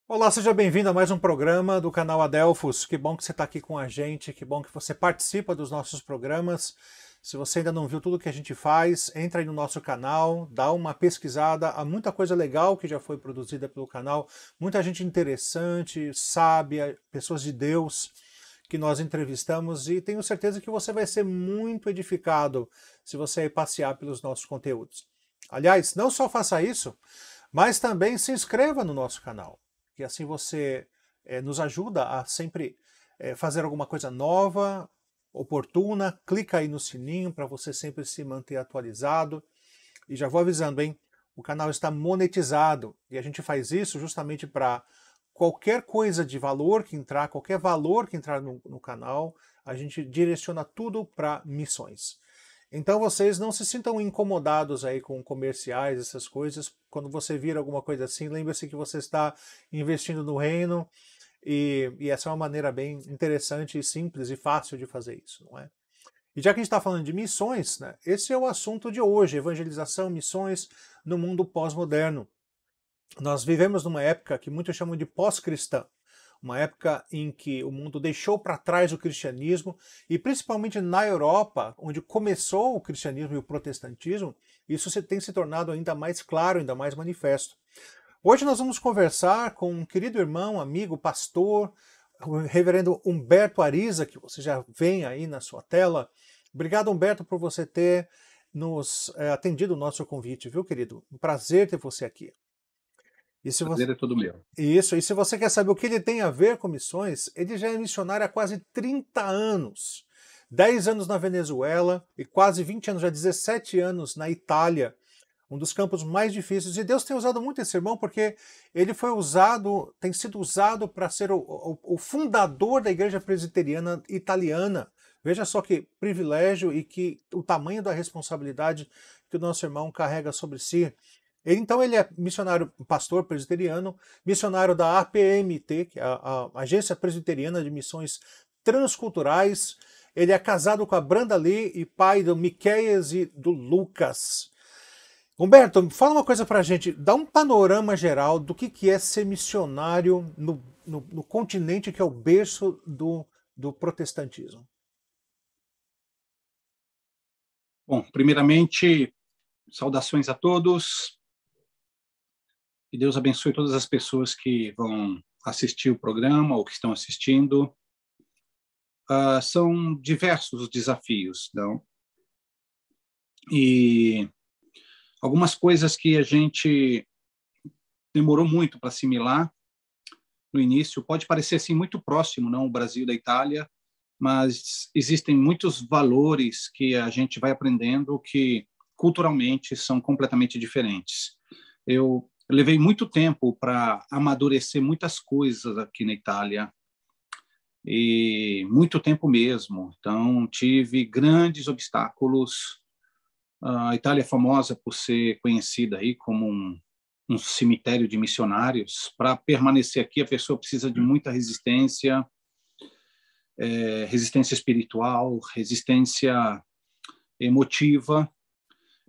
Olá, seja bem-vindo a mais um programa do canal Adelphos. Que bom que você está aqui com a gente, que bom que você participa dos nossos programas. Se você ainda não viu tudo que a gente faz, entra aí no nosso canal, dá uma pesquisada. Há muita coisa legal que já foi produzida pelo canal, muita gente interessante, sábia, pessoas de Deus que nós entrevistamos e tenho certeza que você vai ser muito edificado se você passear pelos nossos conteúdos. Aliás, não só faça isso, mas também se inscreva no nosso canal, que assim você nos ajuda a sempre fazer alguma coisa nova, oportuna. Clica aí no sininho para você sempre se manter atualizado. E já vou avisando, hein? O canal está monetizado e a gente faz isso justamente para qualquer coisa de valor que entrar, qualquer valor que entrar no canal, a gente direciona tudo para missões. Então vocês não se sintam incomodados aí com comerciais, essas coisas. Quando você vir alguma coisa assim, lembre-se que você está investindo no reino e essa é uma maneira bem interessante e simples e fácil de fazer isso, não é? E já que a gente está falando de missões, né, esse é o assunto de hoje, evangelização, missões no mundo pós-moderno. Nós vivemos numa época que muitos chamam de pós-cristã, uma época em que o mundo deixou para trás o cristianismo, e principalmente na Europa, onde começou o cristianismo e o protestantismo, isso tem se tornado ainda mais claro, ainda mais manifesto. Hoje nós vamos conversar com um querido irmão, amigo, pastor, o reverendo Humberto Ariza, que você já vê aí na sua tela. Obrigado, Humberto, por você ter nos atendido o nosso convite, viu, querido? Um prazer ter você aqui. E se você, Prazer é todo meu. e se você quer saber o que ele tem a ver com missões, ele já é missionário há quase 30 anos. 10 anos na Venezuela e quase 20 anos, já 17 anos na Itália, um dos campos mais difíceis. E Deus tem usado muito esse irmão porque ele foi usado, tem sido usado para ser o fundador da Igreja Presbiteriana Italiana. Veja só que privilégio e que o tamanho da responsabilidade que o nosso irmão carrega sobre si. Então ele é missionário, pastor presbiteriano, missionário da APMT, que é a Agência Presbiteriana de Missões Transculturais. Ele é casado com a Branda Lee e pai do Miqueias e do Lucas. Humberto, fala uma coisa pra gente, dá um panorama geral do que é ser missionário no continente que é o berço do protestantismo. Bom, primeiramente, saudações a todos. Que Deus abençoe todas as pessoas que vão assistir o programa ou que estão assistindo. São diversos os desafios, não? E algumas coisas que a gente demorou muito para assimilar no início. Pode parecer assim muito próximo, não, o Brasil da Itália, mas existem muitos valores que a gente vai aprendendo que culturalmente são completamente diferentes. Eu levei muito tempo para amadurecer muitas coisas aqui na Itália, e muito tempo mesmo. Então, tive grandes obstáculos. A Itália é famosa por ser conhecida aí como um cemitério de missionários. Para permanecer aqui, a pessoa precisa de muita resistência, resistência espiritual, resistência emotiva.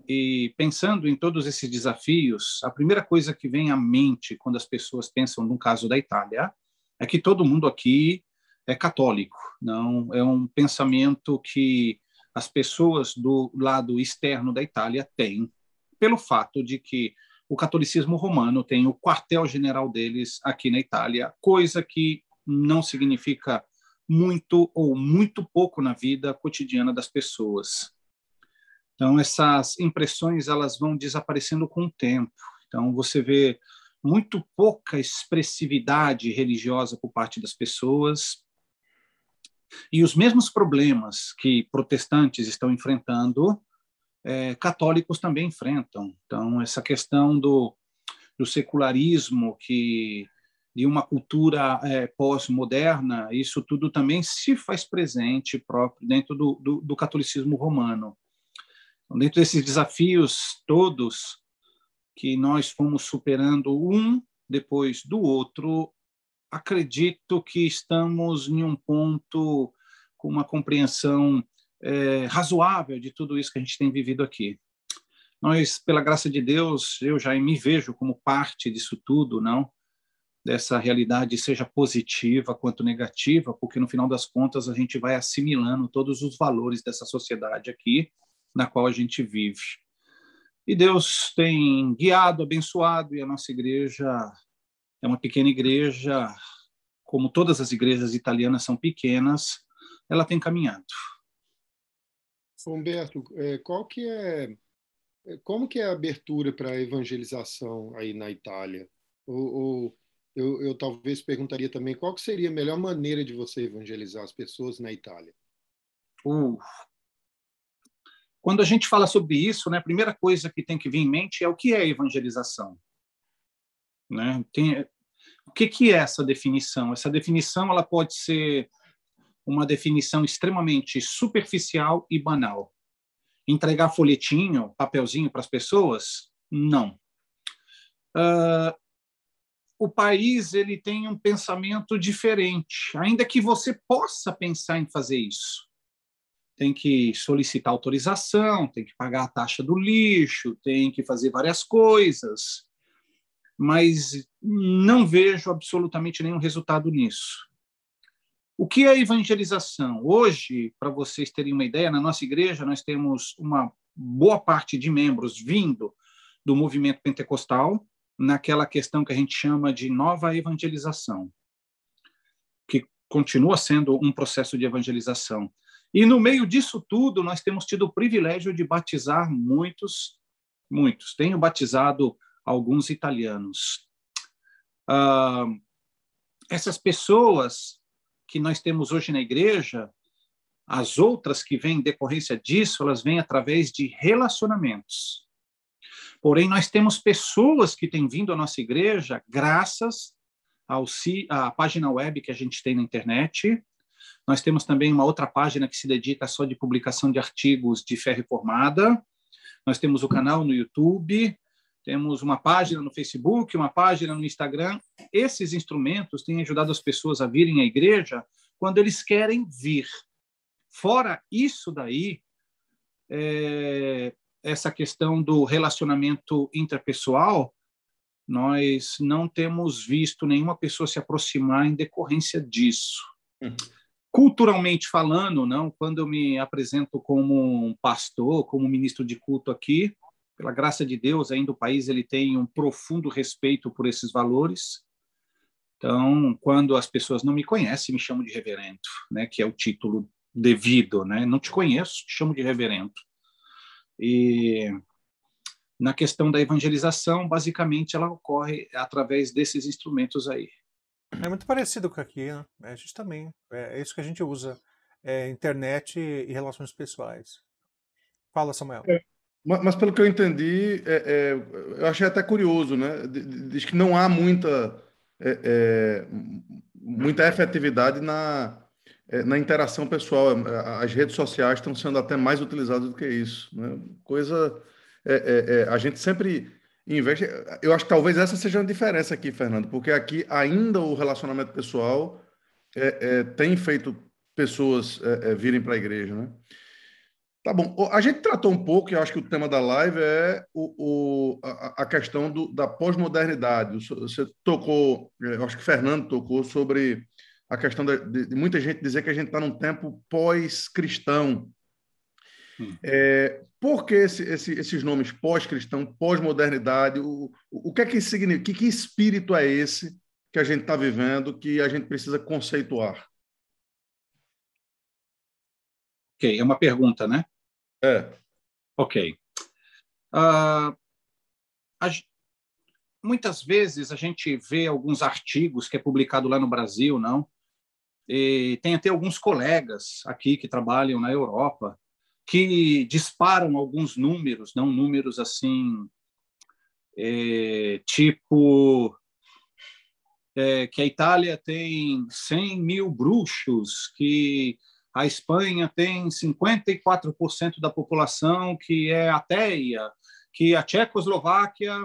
E pensando em todos esses desafios, a primeira coisa que vem à mente quando as pessoas pensam no caso da Itália é que todo mundo aqui é católico. Não é um pensamento que as pessoas do lado externo da Itália têm, pelo fato de que o catolicismo romano tem o quartel-general deles aqui na Itália, coisa que não significa muito ou muito pouco na vida cotidiana das pessoas. Então, essas impressões elas vão desaparecendo com o tempo. Então, você vê muito pouca expressividade religiosa por parte das pessoas e os mesmos problemas que protestantes estão enfrentando, católicos também enfrentam. Então, essa questão do secularismo, que de uma cultura pós-moderna, isso tudo também se faz presente próprio dentro do catolicismo romano. Então, dentro desses desafios todos que nós fomos superando um depois do outro, acredito que estamos em um ponto com uma compreensão razoável de tudo isso que a gente tem vivido aqui. Nós, pela graça de Deus, eu já me vejo como parte disso tudo, não? dessa realidade, seja positiva quanto negativa, porque no final das contas a gente vai assimilando todos os valores dessa sociedade aqui na qual a gente vive. E Deus tem guiado, abençoado, e a nossa igreja é uma pequena igreja, como todas as igrejas italianas são pequenas, ela tem caminhado. Humberto, como que é a abertura para a evangelização aí na Itália? Eu talvez perguntaria também qual que seria a melhor maneira de você evangelizar as pessoas na Itália? Quando a gente fala sobre isso, né, a primeira coisa que tem que vir em mente é o que é evangelização. Né? O que é essa definição? Essa definição ela pode ser uma definição extremamente superficial e banal. Entregar folhetinho, papelzinho para as pessoas? Não. O país ele tem um pensamento diferente, ainda que você possa pensar em fazer isso. Tem que solicitar autorização, tem que pagar a taxa do lixo, tem que fazer várias coisas, mas não vejo absolutamente nenhum resultado nisso. O que é evangelização? Hoje, para vocês terem uma ideia, na nossa igreja nós temos uma boa parte de membros vindo do movimento pentecostal, naquela questão que a gente chama de nova evangelização, que continua sendo um processo de evangelização. E no meio disso tudo, nós temos tido o privilégio de batizar muitos. Tenho batizado alguns italianos. Essas pessoas que nós temos hoje na igreja, as outras que vêm em decorrência disso, elas vêm através de relacionamentos. Porém, nós temos pessoas que têm vindo à nossa igreja graças à página web que a gente tem na internet. Nós temos também uma outra página que se dedica só de publicação de artigos de fé reformada. Nós temos o canal no YouTube, temos uma página no Facebook, uma página no Instagram. Esses instrumentos têm ajudado as pessoas a virem à igreja quando eles querem vir. Fora isso daí, essa questão do relacionamento interpessoal, nós não temos visto nenhuma pessoa se aproximar em decorrência disso. Culturalmente falando, não, quando eu me apresento como um pastor, como ministro de culto aqui, pela graça de Deus, ainda o país ele tem um profundo respeito por esses valores. Então, quando as pessoas não me conhecem, me chamam de reverendo, né, que é o título devido, né? Não te conheço, te chamo de reverendo. E na questão da evangelização, basicamente, ela ocorre através desses instrumentos aí. É muito parecido com aqui, né? A gente também. É isso que a gente usa. Internet e relações pessoais. Fala, Samuel. Mas pelo que eu entendi, eu achei até curioso, né? Diz que não há muita efetividade na interação pessoal. As redes sociais estão sendo até mais utilizadas do que isso, né? A gente sempre investe. Eu acho que talvez essa seja a diferença aqui, Fernando, porque aqui ainda o relacionamento pessoal tem feito pessoas virem para a igreja, né? Tá bom. A gente tratou um pouco, e eu acho que o tema da live é a questão da pós-modernidade. Você tocou, eu acho que o Fernando tocou sobre a questão de muita gente dizer que a gente está num tempo pós-cristão. Por que esses nomes pós-cristão, pós-modernidade? O que é que significa? Que espírito é esse que a gente está vivendo, que a gente precisa conceituar? Ok, é uma pergunta, né? Ok. Muitas vezes a gente vê alguns artigos que é publicado lá no Brasil, não? E tem até alguns colegas aqui que trabalham na Europa que disparam alguns números, não números assim, tipo que a Itália tem 100 mil bruxos, que a Espanha tem 54% da população que é ateia, que a Tchecoslováquia,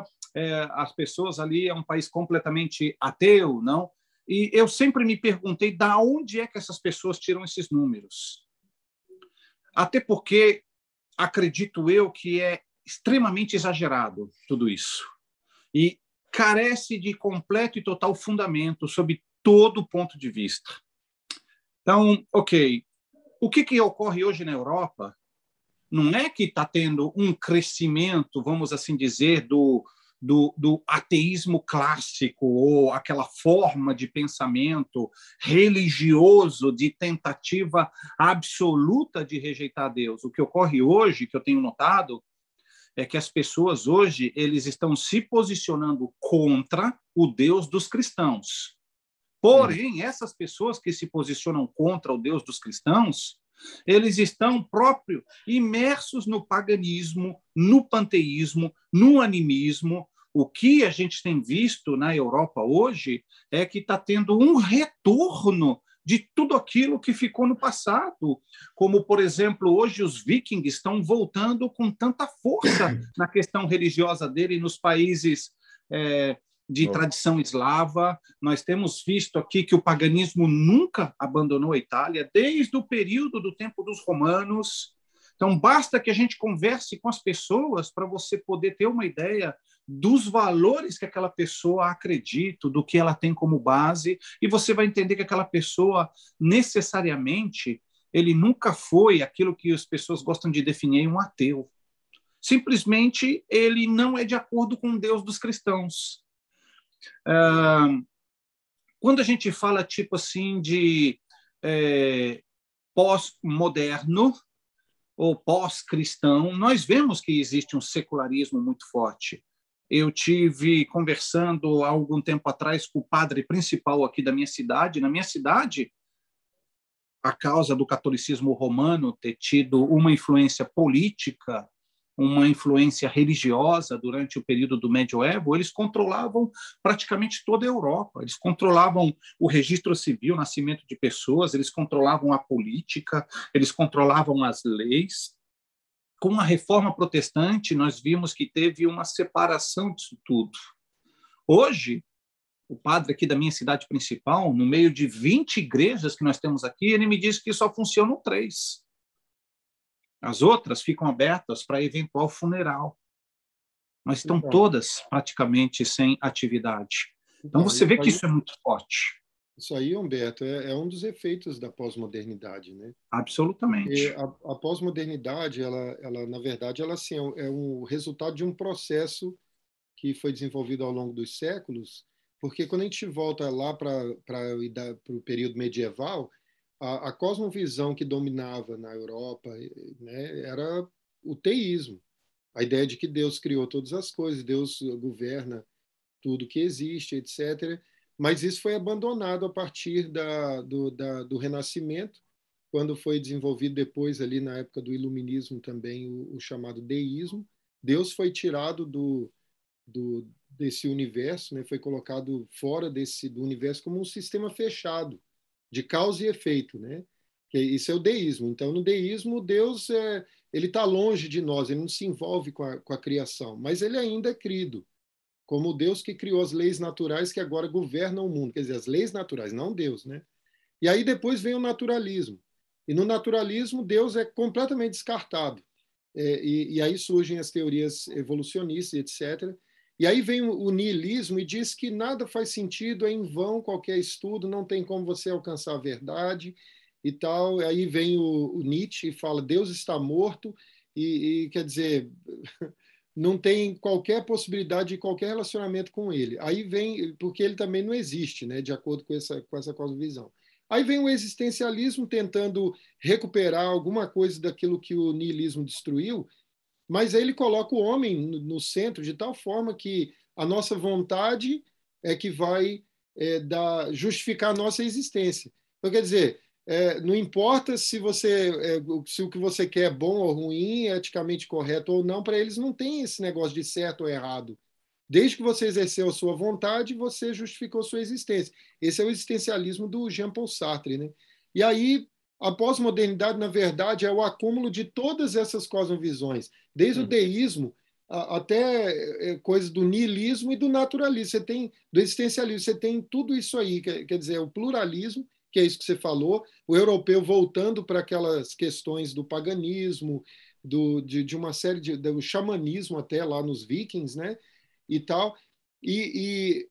as pessoas ali é um país completamente ateu, não? E eu sempre me perguntei de onde é que essas pessoas tiram esses números. Até porque acredito eu que é extremamente exagerado tudo isso. E carece de completo e total fundamento sob todo ponto de vista. Então, ok, o que ocorre hoje na Europa não é que está tendo um crescimento, vamos assim dizer, do ateísmo clássico ou aquela forma de pensamento religioso de tentativa absoluta de rejeitar Deus. O que ocorre hoje, que eu tenho notado, é que as pessoas hoje eles estão se posicionando contra o Deus dos cristãos. Porém, essas pessoas que se posicionam contra o Deus dos cristãos, eles estão próprio imersos no paganismo, no panteísmo, no animismo. O que a gente tem visto na Europa hoje é que está tendo um retorno de tudo aquilo que ficou no passado. Como, por exemplo, hoje os vikings estão voltando com tanta força na questão religiosa dele nos países de tradição eslava. Nós temos visto aqui que o paganismo nunca abandonou a Itália, desde o período do tempo dos romanos. Então, basta que a gente converse com as pessoas para você poder ter uma ideia dos valores que aquela pessoa acredita, do que ela tem como base, e você vai entender que aquela pessoa, necessariamente, ele nunca foi aquilo que as pessoas gostam de definir um ateu. Simplesmente, ele não é de acordo com o Deus dos cristãos. Quando a gente fala tipo assim de pós-moderno ou pós-cristão, nós vemos que existe um secularismo muito forte. Eu tive conversando há algum tempo atrás com o padre principal aqui da minha cidade. Na minha cidade, a causa do catolicismo romano ter tido uma influência política, uma influência religiosa durante o período do medioevo, eles controlavam praticamente toda a Europa. Eles controlavam o registro civil, o nascimento de pessoas, eles controlavam a política, eles controlavam as leis. Com a reforma protestante, nós vimos que teve uma separação disso tudo. Hoje, o padre aqui da minha cidade principal, no meio de 20 igrejas que nós temos aqui, ele me disse que só funcionam 3. As outras ficam abertas para eventual funeral. Mas estão todas praticamente sem atividade. Então, você vê que isso é muito forte. Isso aí, Humberto, é um dos efeitos da pós-modernidade, né? Absolutamente. Porque a pós-modernidade, ela, na verdade, ela assim, é um resultado de um processo que foi desenvolvido ao longo dos séculos, porque quando a gente volta lá para o período medieval, a cosmovisão que dominava na Europa, né, era o teísmo. A ideia de que Deus criou todas as coisas, Deus governa tudo que existe, etc. Mas isso foi abandonado a partir do Renascimento, quando foi desenvolvido depois, ali na época do Iluminismo também, o chamado deísmo. Deus foi tirado desse universo, né? Foi colocado fora do universo como um sistema fechado, de causa e efeito. Né? Isso é o deísmo. Então, no deísmo, Deus ele está longe de nós, ele não se envolve com a criação, mas ele ainda é crido como o Deus que criou as leis naturais que agora governam o mundo. Quer dizer, as leis naturais, não Deus. Né? E aí depois vem o naturalismo. E no naturalismo, Deus é completamente descartado. E aí surgem as teorias evolucionistas, etc. E aí vem o niilismo e diz que nada faz sentido, é em vão qualquer estudo, não tem como você alcançar a verdade e tal. Aí vem o Nietzsche e fala, Deus está morto, e quer dizer... não tem qualquer possibilidade de qualquer relacionamento com ele. Aí vem, porque ele também não existe, né, de acordo com essa cosmovisão. Aí vem o existencialismo tentando recuperar alguma coisa daquilo que o niilismo destruiu, mas aí ele coloca o homem no centro de tal forma que a nossa vontade é que vai justificar a nossa existência. Então, quer dizer, não importa se o que você quer é bom ou ruim, eticamente correto ou não, para eles não tem esse negócio de certo ou errado. Desde que você exerceu a sua vontade, você justificou sua existência. Esse é o existencialismo do Jean-Paul Sartre. Né? E aí, a pós-modernidade, na verdade, é o acúmulo de todas essas cosmovisões, desde o deísmo até coisas do niilismo e do naturalismo. Você tem do existencialismo, você tem tudo isso aí, quer dizer, o pluralismo, que é isso que você falou, o europeu voltando para aquelas questões do paganismo, de uma série do xamanismo até lá nos vikings, né? E tal. E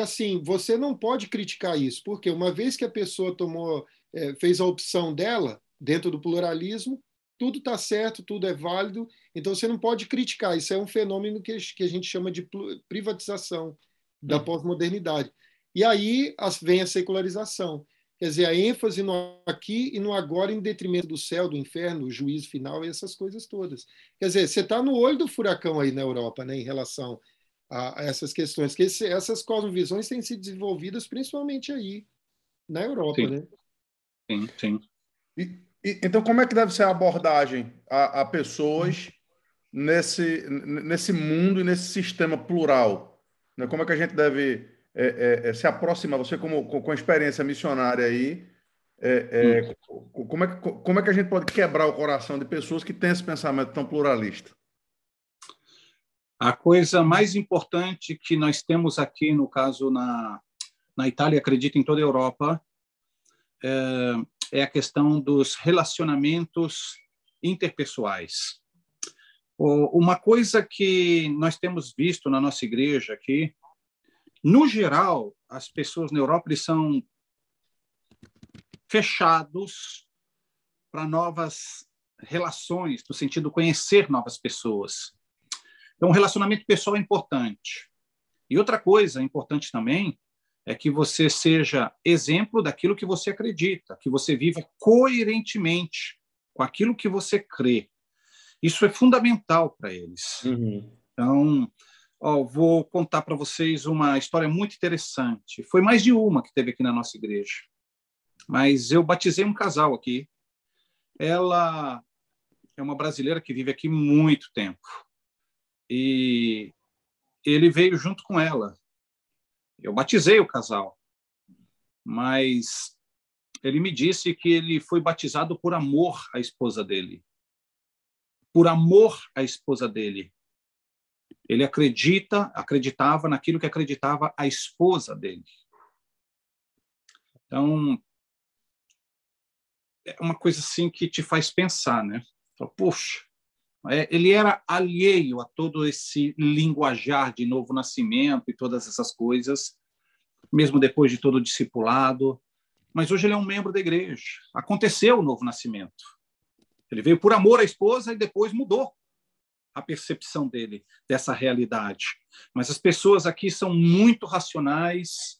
assim, você não pode criticar isso, porque uma vez que a pessoa fez a opção dela, dentro do pluralismo, tudo está certo, tudo é válido, então você não pode criticar. Isso é um fenômeno que a gente chama de privatização da pós-modernidade. E aí vem a secularização. Quer dizer, a ênfase no aqui e no agora em detrimento do céu, do inferno, o juízo final e essas coisas todas. Quer dizer, você está no olho do furacão aí na Europa, né, em relação a essas questões, que essas cosmovisões têm sido desenvolvidas principalmente aí na Europa, Sim, né? sim, sim. Então, como é que deve ser a abordagem a pessoas nesse mundo e nesse sistema plural? Né? Como é que a gente deve se aproximar? Você, com a experiência missionária aí, como é que a gente pode quebrar o coração de pessoas que têm esse pensamento tão pluralista? A coisa mais importante que nós temos aqui, no caso na Itália, acredito em toda a Europa, é a questão dos relacionamentos interpessoais. Uma coisa que nós temos visto na nossa igreja aqui, no geral, as pessoas na Europa eles são fechados para novas relações, no sentido de conhecer novas pessoas. Então, o relacionamento pessoal é importante. E outra coisa importante também é que você seja exemplo daquilo que você acredita, que você viva coerentemente com aquilo que você crê. Isso é fundamental para eles. Uhum. Então, vou contar para vocês uma história muito interessante. Foi mais de uma que teve aqui na nossa igreja. Mas eu batizei um casal aqui. Ela é uma brasileira que vive aqui muito tempo. E ele veio junto com ela. Eu batizei o casal. Mas ele me disse que ele foi batizado por amor à esposa dele. Por amor à esposa dele. Ele acreditava naquilo que acreditava a esposa dele. Então, é uma coisa assim que te faz pensar, né? Poxa, ele era alheio a todo esse linguajar de novo nascimento e todas essas coisas, mesmo depois de todo o discipulado. Mas hoje ele é um membro da igreja. Aconteceu o novo nascimento. Ele veio por amor à esposa e depois mudou a percepção dele dessa realidade. Mas as pessoas aqui são muito racionais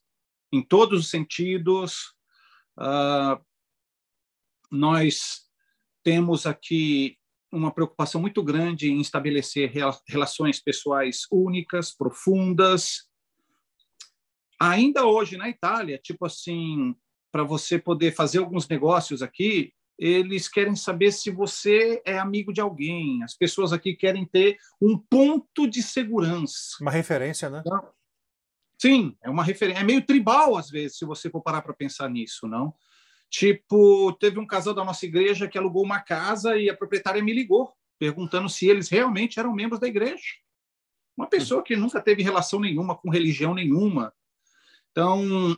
em todos os sentidos. Nós temos aqui uma preocupação muito grande em estabelecer relações pessoais únicas, profundas. Ainda hoje, na Itália, tipo assim, para você poder fazer alguns negócios aqui, eles querem saber se você é amigo de alguém. As pessoas aqui querem ter um ponto de segurança. Uma referência, né? Sim, é uma referência. É meio tribal, às vezes, se você for parar para pensar nisso, não? Tipo, teve um casal da nossa igreja que alugou uma casa e a proprietária me ligou, perguntando se eles realmente eram membros da igreja. Uma pessoa que nunca teve relação nenhuma com religião nenhuma. Então,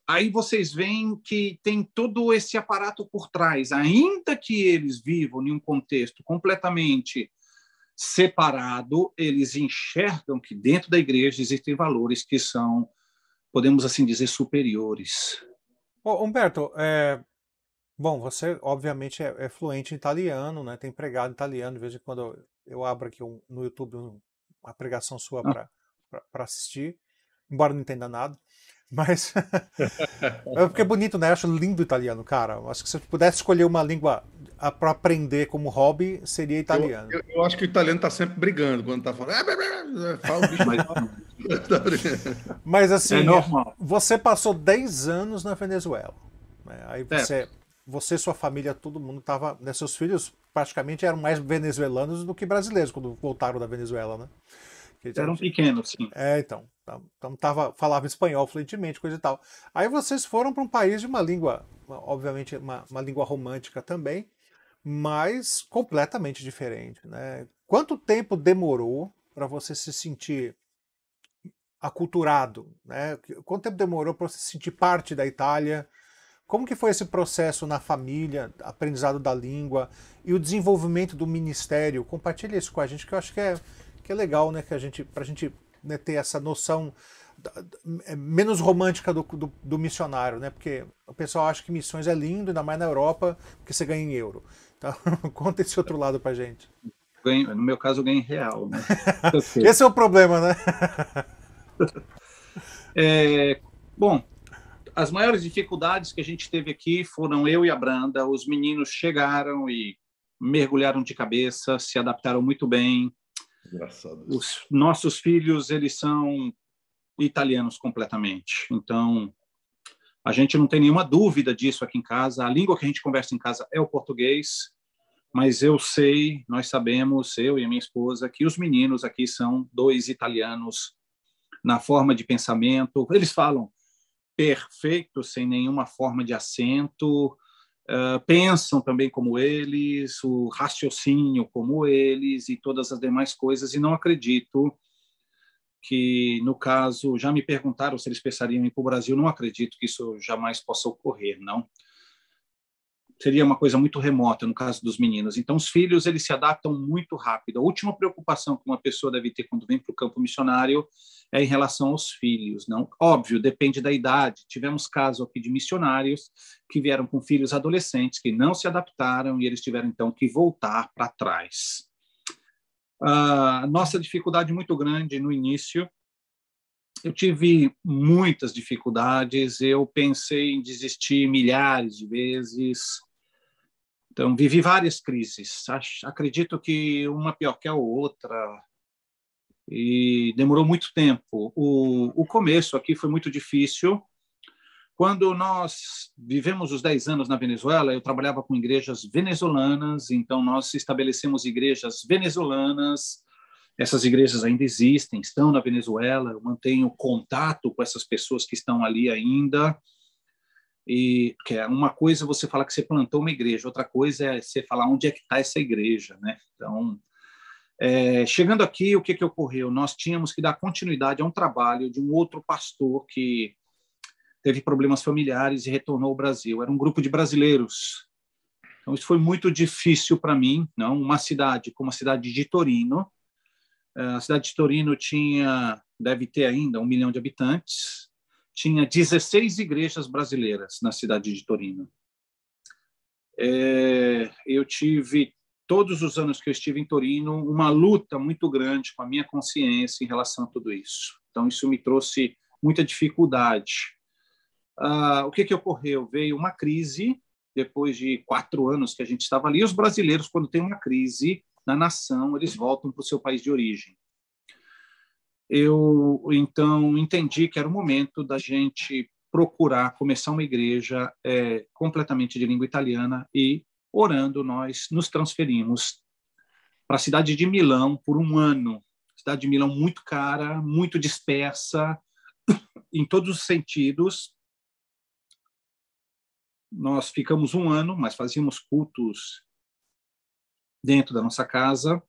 aí vocês veem que tem todo esse aparato por trás. Ainda que eles vivam em um contexto completamente separado, eles enxergam que dentro da igreja existem valores que são, podemos assim dizer, superiores. Humberto, bom, você obviamente é fluente em italiano, né? Tem pregado em italiano, de vez em quando eu abro aqui no YouTube uma pregação sua para assistir, embora não entenda nada. Mas é porque é bonito, né? Eu acho lindo o italiano, cara. Acho que se eu pudesse escolher uma língua para aprender como hobby, seria italiano. Eu acho que o italiano está sempre brigando quando está falando. Fala o bicho. Mas assim, é normal. Você passou 10 anos na Venezuela. Né? Aí você e sua família, todo mundo estava. Né, seus filhos praticamente eram mais venezuelanos do que brasileiros quando voltaram da Venezuela, né? Eram pequenos, sim. Então falava espanhol fluentemente, coisa e tal. Aí vocês foram para um país de uma língua, obviamente uma língua romântica também, mas completamente diferente, né? Quanto tempo demorou para você se sentir aculturado, né? Quanto tempo demorou para você se sentir parte da Itália? Como que foi esse processo na família, aprendizado da língua e o desenvolvimento do ministério? Compartilha isso com a gente, que eu acho que é legal, né? Pra gente né, ter essa noção menos romântica do missionário, né? Porque o pessoal acha que missões é lindo, ainda mais na Europa, porque você ganha em euro. Então, conta esse outro lado pra gente. No meu caso, eu ganho em real, né? Esse é o problema, né? Bom, as maiores dificuldades que a gente teve aqui foram eu e a Branda. Os meninos chegaram e mergulharam de cabeça, se adaptaram muito bem. Os nossos filhos, eles são italianos completamente. Então, a gente não tem nenhuma dúvida disso aqui em casa. A língua que a gente conversa em casa é o português, mas nós sabemos, eu e a minha esposa, que os meninos aqui são 2 italianos na forma de pensamento. Eles falam perfeito, sem nenhuma forma de acento, pensam também como eles, o raciocínio como eles e todas as demais coisas, e não acredito que, no caso, já me perguntaram se eles pensariam em ir para o Brasil, não acredito que isso jamais possa ocorrer, não. Seria uma coisa muito remota no caso dos meninos. Então, os filhos, eles se adaptam muito rápido. A última preocupação que uma pessoa deve ter quando vem para o campo missionário é em relação aos filhos, não? Óbvio, depende da idade. Tivemos caso aqui de missionários que vieram com filhos adolescentes que não se adaptaram e eles tiveram, então, que voltar para trás. A nossa dificuldade muito grande no início, eu tive muitas dificuldades, eu pensei em desistir milhares de vezes. Então, vivi várias crises. Acredito que uma pior que a outra. E demorou muito tempo. O começo aqui foi muito difícil. Quando nós vivemos os 10 anos na Venezuela, eu trabalhava com igrejas venezuelanas, então nós estabelecemos igrejas venezuelanas. Essas igrejas ainda existem, estão na Venezuela. Eu mantenho contato com essas pessoas que estão ali ainda. E que é uma coisa você falar que você plantou uma igreja, outra coisa é você falar onde é que está essa igreja, né? Então, chegando aqui, o que ocorreu? Nós tínhamos que dar continuidade a um trabalho de um outro pastor que teve problemas familiares e retornou ao Brasil. Era um grupo de brasileiros. Então, isso foi muito difícil para mim, não? Uma cidade como a cidade de Torino. A cidade de Torino deve ter ainda 1 milhão de habitantes. Tinha 16 igrejas brasileiras na cidade de Torino. Eu tive, todos os anos que eu estive em Torino, uma luta muito grande com a minha consciência em relação a tudo isso. Então, isso me trouxe muita dificuldade. O que ocorreu? Veio uma crise, depois de 4 anos que a gente estava ali. Os brasileiros, quando tem uma crise na nação, eles voltam para o seu país de origem. Eu, então, entendi que era o momento da gente procurar começar uma igreja completamente de língua italiana e, orando, nós nos transferimos para a cidade de Milão por 1 ano. Cidade de Milão muito cara, muito dispersa, em todos os sentidos. Nós ficamos 1 ano, mas fazíamos cultos dentro da nossa casa,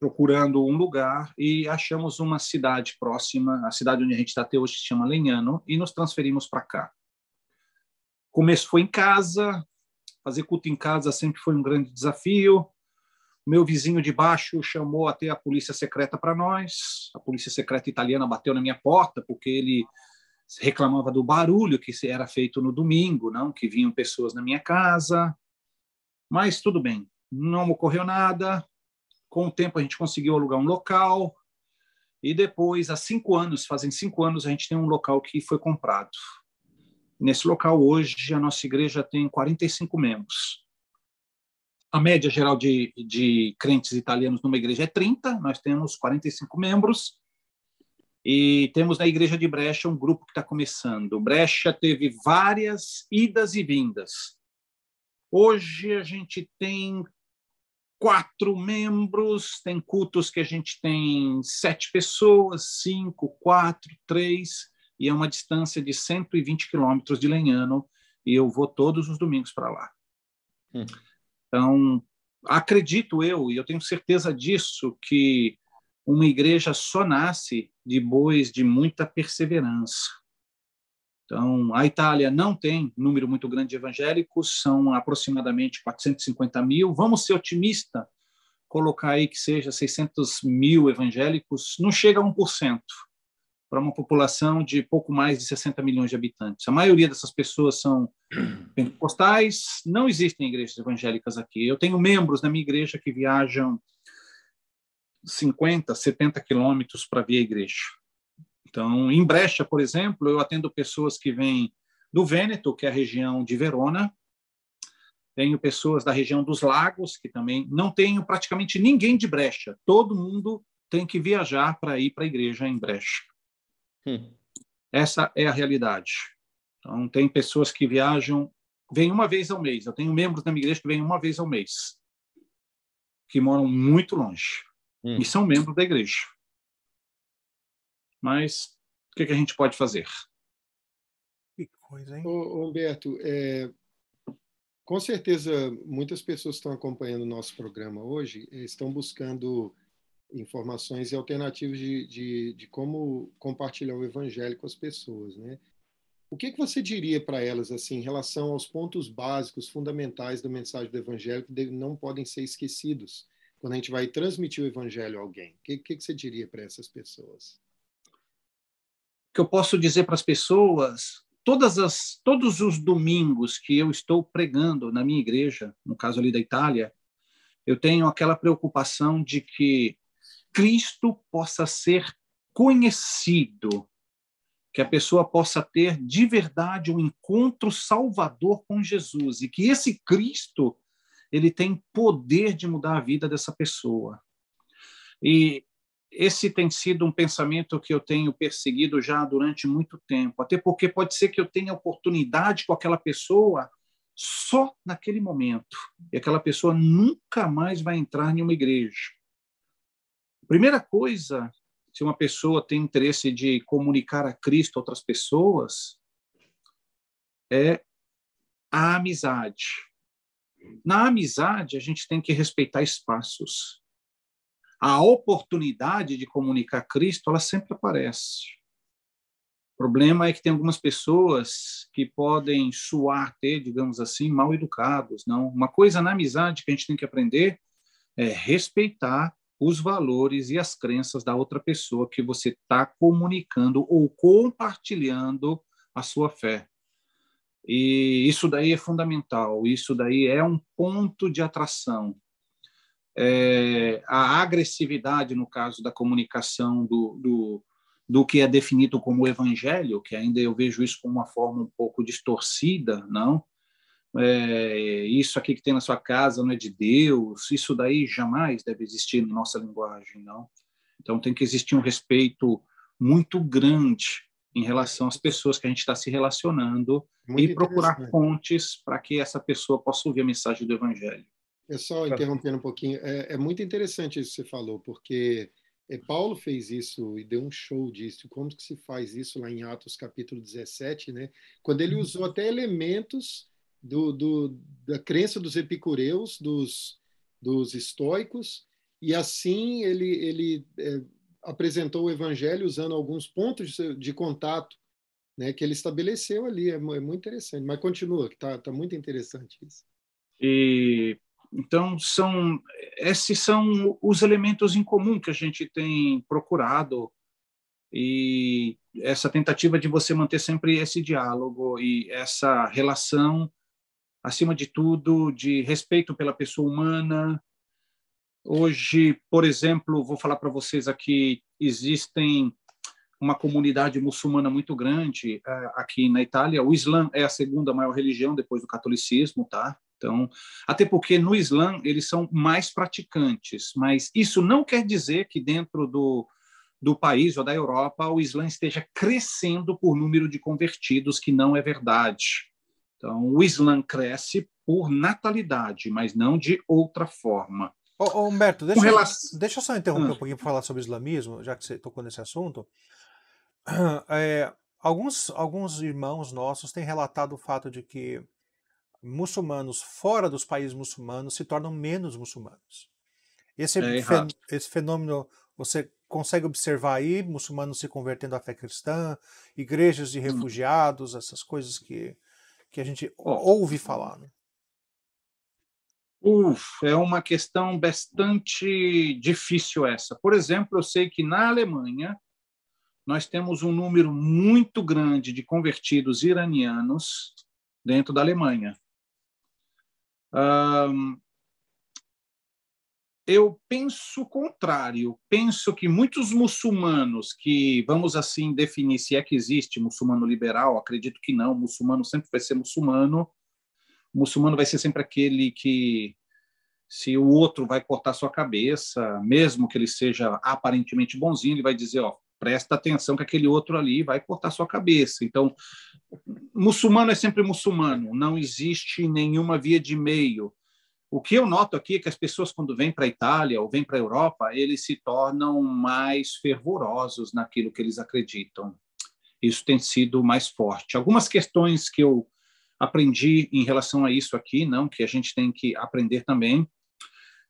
procurando um lugar, e achamos uma cidade próxima, a cidade onde a gente está até hoje, que se chama Legnano, e nos transferimos para cá. O começo foi em casa, fazer culto em casa sempre foi um grande desafio. Meu vizinho de baixo chamou até a polícia secreta para nós. A polícia secreta italiana bateu na minha porta, porque ele reclamava do barulho que era feito no domingo, não, que vinham pessoas na minha casa. Mas tudo bem, não ocorreu nada. Com o tempo, a gente conseguiu alugar um local e depois, fazem 5 anos, a gente tem um local que foi comprado. Nesse local, hoje, a nossa igreja tem 45 membros. A média geral de crentes italianos numa igreja é 30, nós temos 45 membros. E temos na igreja de Brecha um grupo que está começando. Brecha teve várias idas e vindas. Hoje, a gente tem 4 membros, tem cultos que a gente tem 7 pessoas, 5, 4, 3, e é uma distância de 120 quilômetros de Legnano, e eu vou todos os domingos para lá. Então, acredito eu, e eu tenho certeza disso, que uma igreja só nasce de bois de muita perseverança. Então, a Itália não tem um número muito grande de evangélicos, são aproximadamente 450 mil. Vamos ser otimistas colocar aí que seja 600 mil evangélicos, não chega a 1%, para uma população de pouco mais de 60 milhões de habitantes. A maioria dessas pessoas são pentecostais, não existem igrejas evangélicas aqui. Eu tenho membros na minha igreja que viajam 50, 70 quilômetros para vir à igreja. Então, em Brecha, por exemplo, eu atendo pessoas que vêm do Vêneto, que é a região de Verona, tenho pessoas da região dos Lagos, que também não tenho praticamente ninguém de Brecha. Todo mundo tem que viajar para ir para a igreja em Brecha. Essa é a realidade. Então, tem pessoas que viajam, vêm uma vez ao mês. Eu tenho membros da minha igreja que vêm uma vez ao mês, que moram muito longe e são membros da igreja. Mas o que a gente pode fazer? Que coisa, hein? Ô, Humberto, com certeza muitas pessoas que estão acompanhando o nosso programa hoje estão buscando informações e alternativas de como compartilhar o evangelho com as pessoas, né? O que você diria para elas assim, em relação aos pontos básicos, fundamentais da mensagem do evangelho que não podem ser esquecidos quando a gente vai transmitir o evangelho a alguém? O que você diria para essas pessoas? O que eu posso dizer para as pessoas, todos os domingos que eu estou pregando na minha igreja, no caso ali da Itália, eu tenho aquela preocupação de que Cristo possa ser conhecido, que a pessoa possa ter de verdade um encontro salvador com Jesus e que esse Cristo ele tem poder de mudar a vida dessa pessoa. E esse tem sido um pensamento que eu tenho perseguido já durante muito tempo, até porque pode ser que eu tenha oportunidade com aquela pessoa só naquele momento, e aquela pessoa nunca mais vai entrar em uma igreja. Primeira coisa, se uma pessoa tem interesse de comunicar a Cristo a outras pessoas, é a amizade. Na amizade, a gente tem que respeitar espaços. A oportunidade de comunicar Cristo, ela sempre aparece. O problema é que tem algumas pessoas que podem soar ter, digamos assim, mal educados. Não? Uma coisa na amizade que a gente tem que aprender é respeitar os valores e as crenças da outra pessoa que você está comunicando ou compartilhando a sua fé. E isso daí é fundamental, isso daí é um ponto de atração. A agressividade, no caso da comunicação do que é definido como evangelho, que ainda eu vejo isso como uma forma um pouco distorcida, não? Isso aqui que tem na sua casa não é de Deus, isso daí jamais deve existir na nossa linguagem, não? Então tem que existir um respeito muito grande em relação às pessoas que a gente está se relacionando e procurar fontes para que essa pessoa possa ouvir a mensagem do evangelho. Só interrompendo um pouquinho, é muito interessante isso que você falou, porque Paulo fez isso e deu um show disso. Como que se faz isso lá em Atos capítulo 17, né? Quando ele usou até elementos da crença dos epicureus, dos estoicos, e assim ele apresentou o evangelho usando alguns pontos de contato, né, que ele estabeleceu ali. É muito interessante. Mas continua, que tá muito interessante isso. Então, esses são os elementos em comum que a gente tem procurado, e essa tentativa de você manter sempre esse diálogo e essa relação, acima de tudo, de respeito pela pessoa humana. Hoje, por exemplo, vou falar para vocês aqui, existem uma comunidade muçulmana muito grande aqui na Itália. O Islã é a segunda maior religião depois do catolicismo, tá? Então, até porque no Islã eles são mais praticantes, mas isso não quer dizer que dentro do país ou da Europa o Islã esteja crescendo por número de convertidos, que não é verdade. Então, o Islã cresce por natalidade, mas não de outra forma. Humberto, deixa eu só interromper um pouquinho para falar sobre o islamismo, já que você tocou nesse assunto. Alguns irmãos nossos têm relatado o fato de que muçulmanos fora dos países muçulmanos se tornam menos muçulmanos. Esse fenômeno você consegue observar aí, muçulmanos se convertendo à fé cristã, igrejas de refugiados, essas coisas que a gente ouve falar, né? É uma questão bastante difícil essa. Por exemplo, eu sei que na Alemanha nós temos um número muito grande de convertidos iranianos dentro da Alemanha. Eu penso o contrário. Penso que muitos muçulmanos, que vamos assim definir se é que existe muçulmano liberal, acredito que não, muçulmano sempre vai ser muçulmano. O muçulmano vai ser sempre aquele que, se o outro vai cortar sua cabeça, mesmo que ele seja aparentemente bonzinho, ele vai dizer, ó, presta atenção que aquele outro ali vai cortar sua cabeça. Então, muçulmano é sempre muçulmano, não existe nenhuma via de meio. O que eu noto aqui é que as pessoas, quando vêm para a Itália ou vêm para a Europa, eles se tornam mais fervorosos naquilo que eles acreditam. Isso tem sido mais forte. Algumas questões que eu aprendi em relação a isso aqui, não, que a gente tem que aprender também,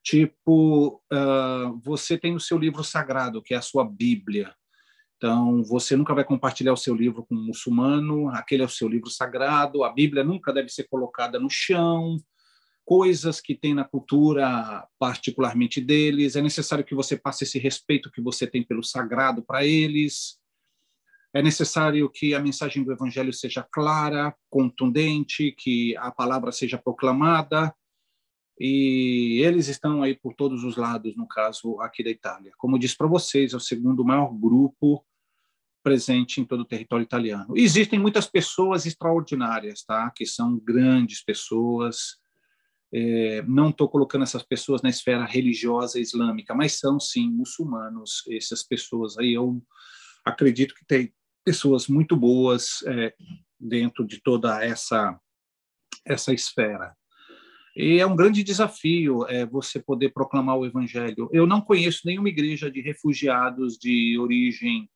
tipo, você tem o seu livro sagrado, que é a sua Bíblia. Então, você nunca vai compartilhar o seu livro com um muçulmano, aquele é o seu livro sagrado, a Bíblia nunca deve ser colocada no chão, coisas que tem na cultura particularmente deles, é necessário que você passe esse respeito que você tem pelo sagrado para eles, é necessário que a mensagem do evangelho seja clara, contundente, que a palavra seja proclamada, e eles estão aí por todos os lados, no caso aqui da Itália. Como eu disse para vocês, é o segundo maior grupo presente em todo o território italiano. Existem muitas pessoas extraordinárias, tá? Que são grandes pessoas. Não estou colocando essas pessoas na esfera religiosa islâmica, mas são, sim, muçulmanos. Essas pessoas aí, eu acredito que tem pessoas muito boas dentro de toda essa esfera. E é um grande desafio você poder proclamar o evangelho. Eu não conheço nenhuma igreja de refugiados de origem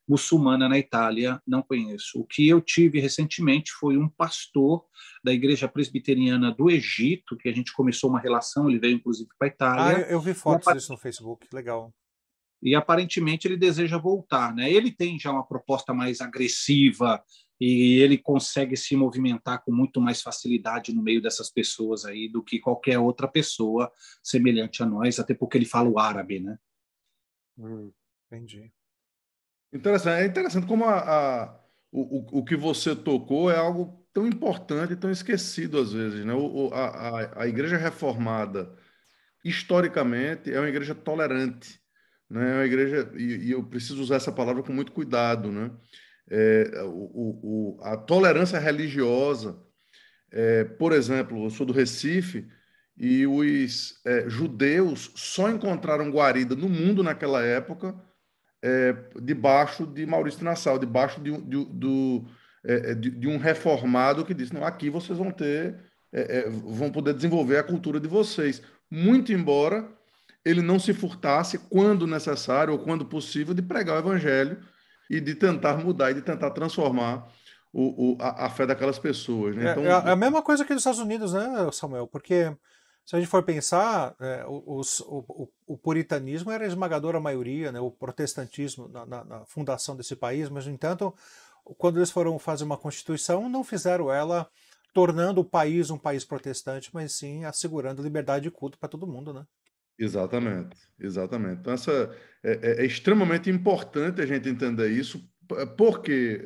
muçulmana na Itália, não conheço. O que eu tive recentemente foi um pastor da igreja presbiteriana do Egito, que a gente começou uma relação, ele veio inclusive para a Itália. Eu vi fotos disso no Facebook, legal. E aparentemente ele deseja voltar, né? Ele tem já uma proposta mais agressiva e ele consegue se movimentar com muito mais facilidade no meio dessas pessoas aí do que qualquer outra pessoa semelhante a nós, até porque ele fala o árabe, né? Entendi. Interessante. É interessante como o que você tocou é algo tão importante e tão esquecido às vezes, né? A Igreja Reformada, historicamente, é uma igreja tolerante, né? É uma igreja, e eu preciso usar essa palavra com muito cuidado, né? A tolerância religiosa, por exemplo, eu sou do Recife e os judeus só encontraram guarida no mundo naquela época debaixo de Maurício Nassau, debaixo de um reformado que disse, não, aqui vocês vão ter, vão poder desenvolver a cultura de vocês. Muito embora ele não se furtasse, quando necessário ou quando possível, de pregar o evangelho e de tentar mudar e de tentar transformar a fé daquelas pessoas, né? Então, É a mesma coisa que nos Estados Unidos, né, Samuel? Porque se a gente for pensar, o puritanismo era a esmagadora maioria, né, o protestantismo na fundação desse país, mas, no entanto, quando eles foram fazer uma constituição, não fizeram ela tornando o país um país protestante, mas sim assegurando liberdade de culto para todo mundo, né? exatamente, exatamente. Então, é extremamente importante a gente entender isso, porque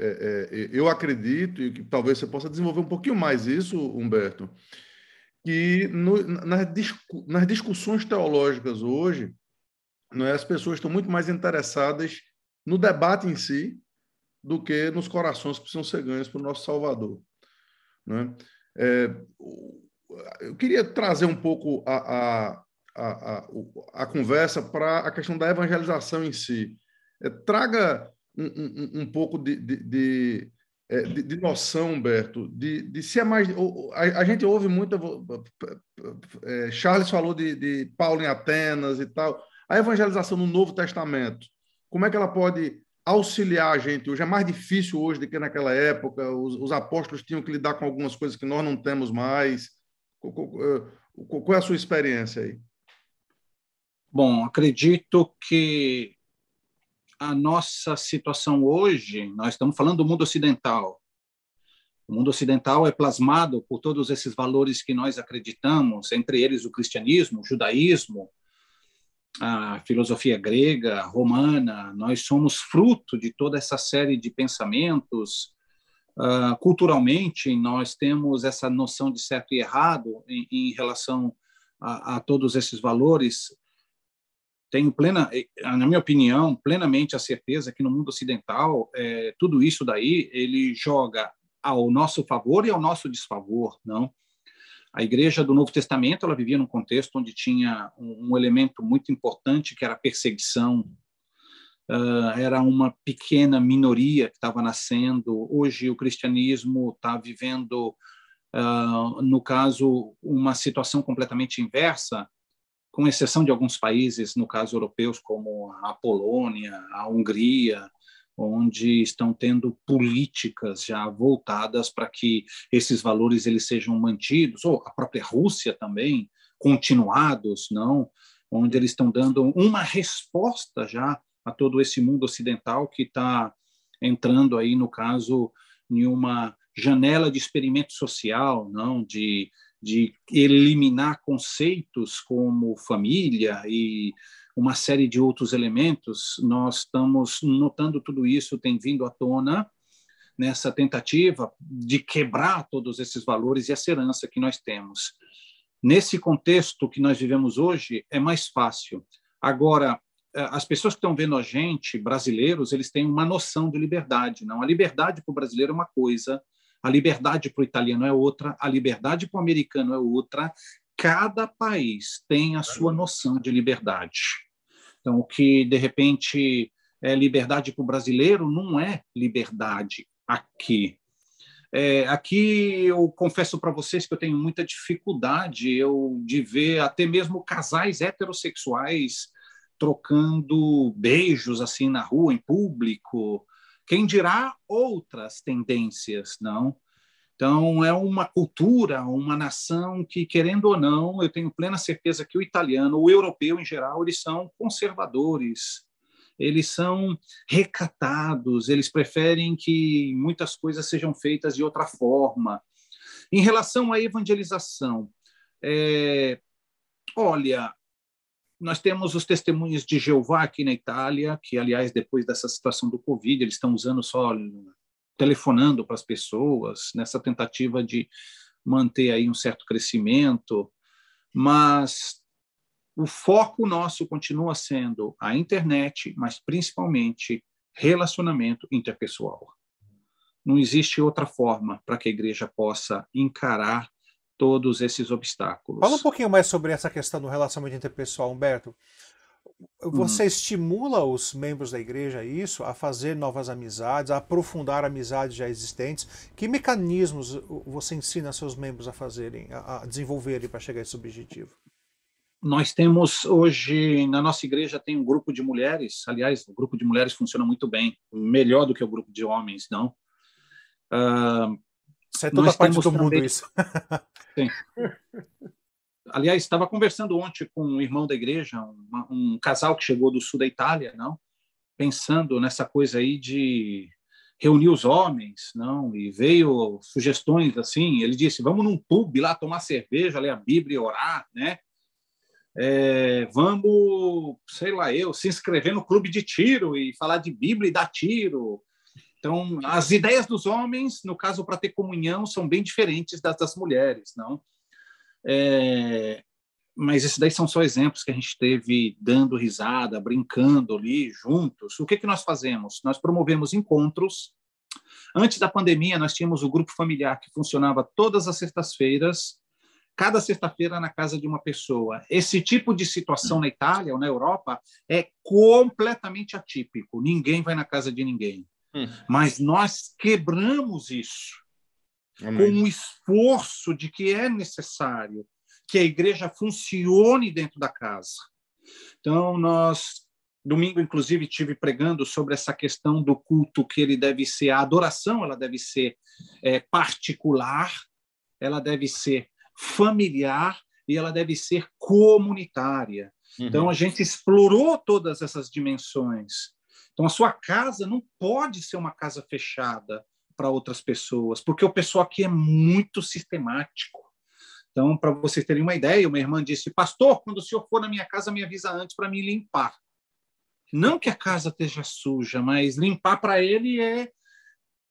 eu acredito, e que talvez você possa desenvolver um pouquinho mais isso, Humberto, que nas discussões teológicas hoje, né, as pessoas estão muito mais interessadas no debate em si do que nos corações que precisam ser ganhos para o nosso Salvador, né? Eu queria trazer um pouco a conversa para a questão da evangelização em si. Traga um pouco de noção, Humberto, de se é mais. A gente ouve muito. Charles falou de Paulo em Atenas e tal. A evangelização no Novo Testamento, como é que ela pode auxiliar a gente hoje? É mais difícil hoje do que naquela época. Os apóstolos tinham que lidar com algumas coisas que nós não temos mais. Qual é a sua experiência aí? Bom, acredito que a nossa situação hoje, nós estamos falando do mundo ocidental, O mundo ocidental é plasmado por todos esses valores que nós acreditamos, entre eles o cristianismo, o judaísmo, a filosofia grega, romana. Nós somos fruto de toda essa série de pensamentos. Culturalmente, nós temos essa noção de certo e errado em relação a todos esses valores. Tenho na minha opinião, plenamente a certeza que no mundo ocidental, tudo isso daí, ele joga ao nosso favor e ao nosso desfavor, não? A Igreja do Novo Testamento, ela vivia num contexto onde tinha um elemento muito importante, que era a perseguição. Era uma pequena minoria que estava nascendo. Hoje o cristianismo está vivendo, no caso, uma situação completamente inversa, com exceção de alguns países, no caso europeus, como a Polônia, a Hungria, onde estão tendo políticas já voltadas para que esses valores eles sejam mantidos, ou a própria Rússia também, continuados, não? Onde eles estão dando uma resposta já a todo esse mundo ocidental que está entrando aí, no caso, em uma janela de experimento social, não? De eliminar conceitos como família e uma série de outros elementos. Nós estamos notando tudo isso, tem vindo à tona nessa tentativa de quebrar todos esses valores e essa herança que nós temos. Nesse contexto que nós vivemos hoje, é mais fácil. Agora, as pessoas que estão vendo a gente, brasileiros, eles têm uma noção de liberdade. Não? A liberdade para o brasileiro é uma coisa, a liberdade para o italiano é outra, a liberdade para o americano é outra. Cada país tem a sua noção de liberdade. Então, o que, de repente, é liberdade para o brasileiro não é liberdade aqui. Aqui, eu confesso para vocês que eu tenho muita dificuldade de ver até mesmo casais heterossexuais trocando beijos assim na rua, em público. Quem dirá outras tendências, não? Então, é uma cultura, uma nação que, querendo ou não, eu tenho plena certeza que o italiano, o europeu em geral, eles são conservadores, eles são recatados, eles preferem que muitas coisas sejam feitas de outra forma. Em relação à evangelização, olha, nós temos os testemunhos de Jeová aqui na Itália, que, aliás, depois dessa situação do Covid, eles estão usando só telefonando para as pessoas, nessa tentativa de manter aí um certo crescimento, mas o foco nosso continua sendo a internet, mas principalmente relacionamento interpessoal. Não existe outra forma para que a igreja possa encarar todos esses obstáculos. Fala um pouquinho mais sobre essa questão do relacionamento interpessoal, Humberto. Você estimula os membros da igreja a fazer novas amizades, a aprofundar amizades já existentes? Que mecanismos você ensina seus membros a fazerem, a desenvolverem para chegar a esse objetivo? Nós temos hoje, na nossa igreja, tem um grupo de mulheres. Aliás, o grupo de mulheres funciona muito bem, melhor do que o grupo de homens, não? Isso é toda a parte do mundo, também... isso. Sim. Aliás, estava conversando ontem com um irmão da igreja, um casal que chegou do sul da Itália, não? Pensando nessa coisa aí de reunir os homens, não? E veio sugestões assim. Ele disse: vamos num pub lá tomar cerveja, ler a Bíblia e orar, né? Vamos, sei lá, se inscrever no clube de tiro e falar de Bíblia e dar tiro. Então, as ideias dos homens, no caso, para ter comunhão, são bem diferentes das mulheres, não? Mas esses daí são só exemplos que a gente teve dando risada, brincando ali juntos. O que nós fazemos? Nós promovemos encontros. Antes da pandemia, nós tínhamos o grupo familiar que funcionava todas as sextas-feiras, cada sexta-feira na casa de uma pessoa. Esse tipo de situação na Itália ou na Europa é completamente atípico. Ninguém vai na casa de ninguém. Mas nós quebramos isso. Amém. Com um esforço de que é necessário que a igreja funcione dentro da casa. Então, domingo, inclusive, estive pregando sobre essa questão do culto, que ele deve ser, a adoração, ela deve ser particular, ela deve ser familiar e ela deve ser comunitária. Então, a gente explorou todas essas dimensões. Então, a sua casa não pode ser uma casa fechada, para outras pessoas, porque o pessoal aqui é muito sistemático. Então, para vocês terem uma ideia, uma irmã disse: pastor, quando o senhor for na minha casa, me avisa antes para me limpar. Não que a casa esteja suja, mas limpar para ele é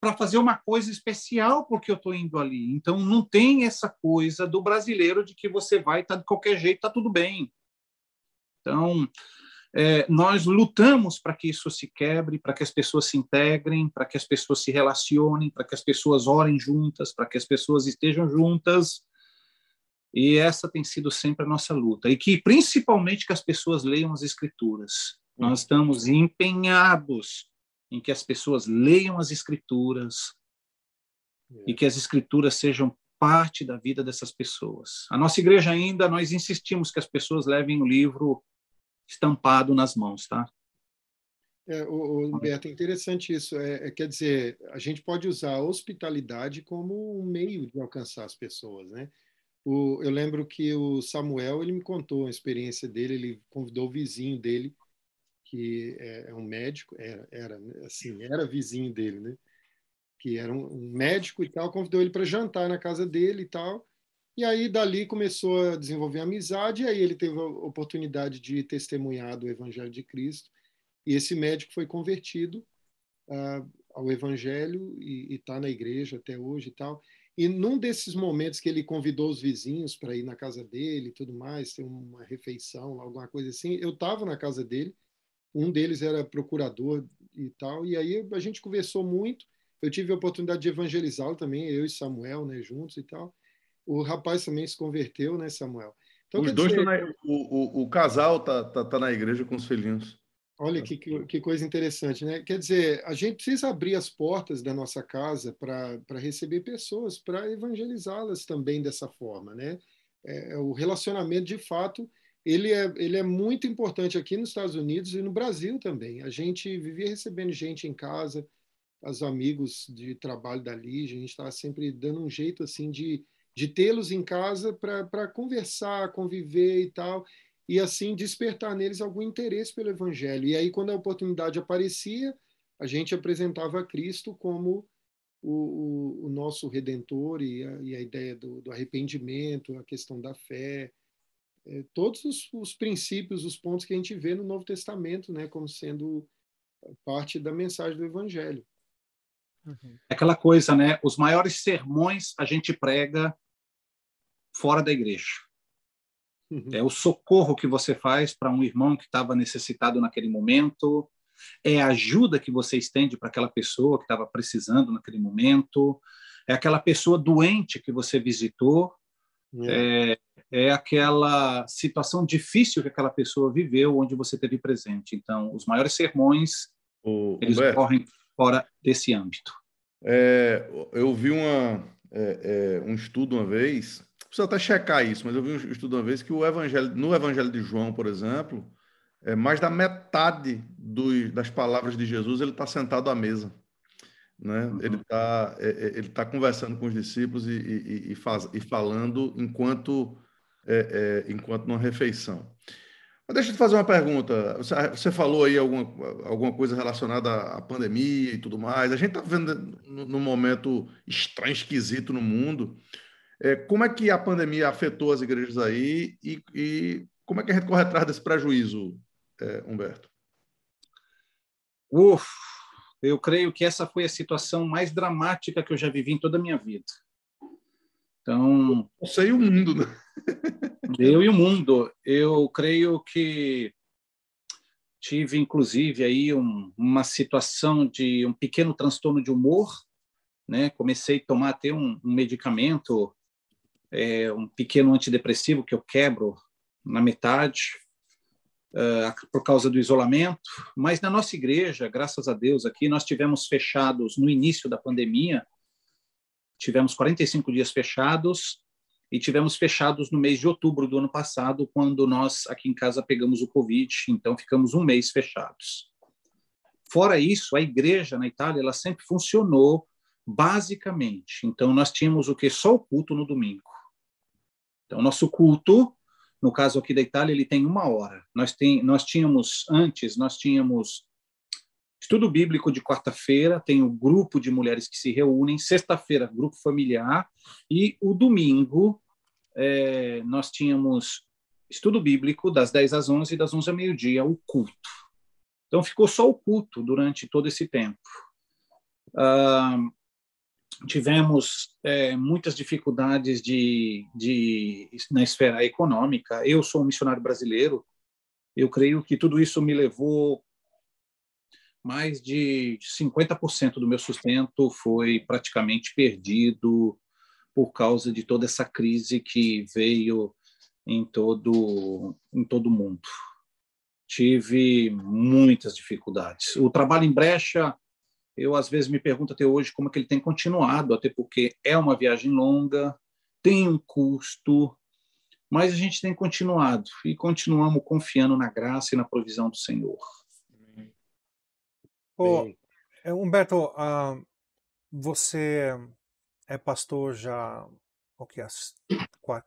para fazer uma coisa especial, porque eu estou indo ali. Então, não tem essa coisa do brasileiro de que você vai estar de qualquer jeito, está tudo bem. Então, nós lutamos para que isso se quebre, para que as pessoas se integrem, para que as pessoas se relacionem, para que as pessoas orem juntas, para que as pessoas estejam juntas. E essa tem sido sempre a nossa luta. E que, principalmente, que as pessoas leiam as Escrituras. Nós estamos empenhados em que as pessoas leiam as Escrituras e que as Escrituras sejam parte da vida dessas pessoas. A nossa igreja ainda, nós insistimos que as pessoas levem o livro estampado nas mãos, tá? Humberto, é interessante isso. Quer dizer, a gente pode usar a hospitalidade como um meio de alcançar as pessoas, né? Eu lembro que o Samuel, ele me contou a experiência dele, ele convidou o vizinho dele, que é um médico, era vizinho dele, né? Que era um médico e tal, convidou ele para jantar na casa dele e tal. E aí, dali, começou a desenvolver amizade, e aí ele teve a oportunidade de testemunhar do Evangelho de Cristo. E esse médico foi convertido ao Evangelho e está na igreja até hoje e tal. E num desses momentos que ele convidou os vizinhos para ir na casa dele e tudo mais, ter uma refeição, alguma coisa assim, eu estava na casa dele, um deles era procurador e tal, e aí a gente conversou muito, eu tive a oportunidade de evangelizá-lo também, eu e Samuel, né, juntos e tal. O rapaz também se converteu, né, Samuel? Então, Os dois estão o casal tá na igreja com os filhinhos. Olha que coisa interessante, né? Quer dizer, a gente precisa abrir as portas da nossa casa para receber pessoas, para evangelizá-las também dessa forma, né? O relacionamento, de fato, ele é muito importante aqui nos Estados Unidos e no Brasil também. A gente vivia recebendo gente em casa, os amigos de trabalho dali, a gente estava sempre dando um jeito assim de tê-los em casa para conversar, conviver e tal, e assim despertar neles algum interesse pelo Evangelho. E aí, quando a oportunidade aparecia, a gente apresentava a Cristo como o nosso Redentor e a ideia do arrependimento, a questão da fé, todos os princípios, os pontos que a gente vê no Novo Testamento, né, como sendo parte da mensagem do Evangelho. É aquela coisa, né? Os maiores sermões a gente prega fora da igreja. É o socorro que você faz para um irmão que estava necessitado naquele momento, é a ajuda que você estende para aquela pessoa que estava precisando naquele momento, é aquela pessoa doente que você visitou, é aquela situação difícil que aquela pessoa viveu, onde você esteve presente. Então, os maiores sermões, eles correm fora desse âmbito. Eu vi um estudo uma vez, precisa até checar isso, mas eu vi um estudo uma vez que no Evangelho de João, por exemplo, mais da metade das palavras de Jesus ele está sentado à mesa, né? Uhum. Ele tá conversando com os discípulos e falando enquanto numa refeição. Mas deixa eu te fazer uma pergunta. Você falou aí alguma coisa relacionada à pandemia e tudo mais. A gente está vivendo num momento estranho, esquisito no mundo. Como é que a pandemia afetou as igrejas aí e como é que a gente corre atrás desse prejuízo, Humberto? Eu creio que essa foi a situação mais dramática que eu já vivi em toda a minha vida. Então, você e o mundo, né? Eu e o mundo. Eu creio que tive, inclusive, aí uma situação de um pequeno transtorno de humor, né? Comecei a tomar até um medicamento, um pequeno antidepressivo que eu quebro na metade, por causa do isolamento. Mas na nossa igreja, graças a Deus, aqui nós tivemos fechados no início da pandemia, tivemos 45 dias fechados e tivemos fechados no mês de outubro do ano passado, quando nós aqui em casa pegamos o Covid, então ficamos um mês fechados. Fora isso, a igreja na Itália, ela sempre funcionou basicamente. Então, nós tínhamos o quê? Só o culto no domingo. Então, nosso culto, no caso aqui da Itália, ele tem 1 hora. Nós tínhamos Estudo bíblico de quarta-feira, tem o grupo de mulheres que se reúnem, sexta-feira, grupo familiar, e o domingo nós tínhamos estudo bíblico das 10 às 11 e das 11 ao meio-dia, o culto. Então, ficou só o culto durante todo esse tempo. Tivemos muitas dificuldades na esfera econômica. Eu sou um missionário brasileiro. Eu creio que tudo isso me levou mais de 50% do meu sustento foi praticamente perdido por causa de toda essa crise que veio em todo o mundo. Tive muitas dificuldades. O trabalho em brecha, eu às vezes me pergunto até hoje como é que ele tem continuado, até porque é uma viagem longa, tem um custo, mas a gente tem continuado e continuamos confiando na graça e na provisão do Senhor. Humberto, você é pastor já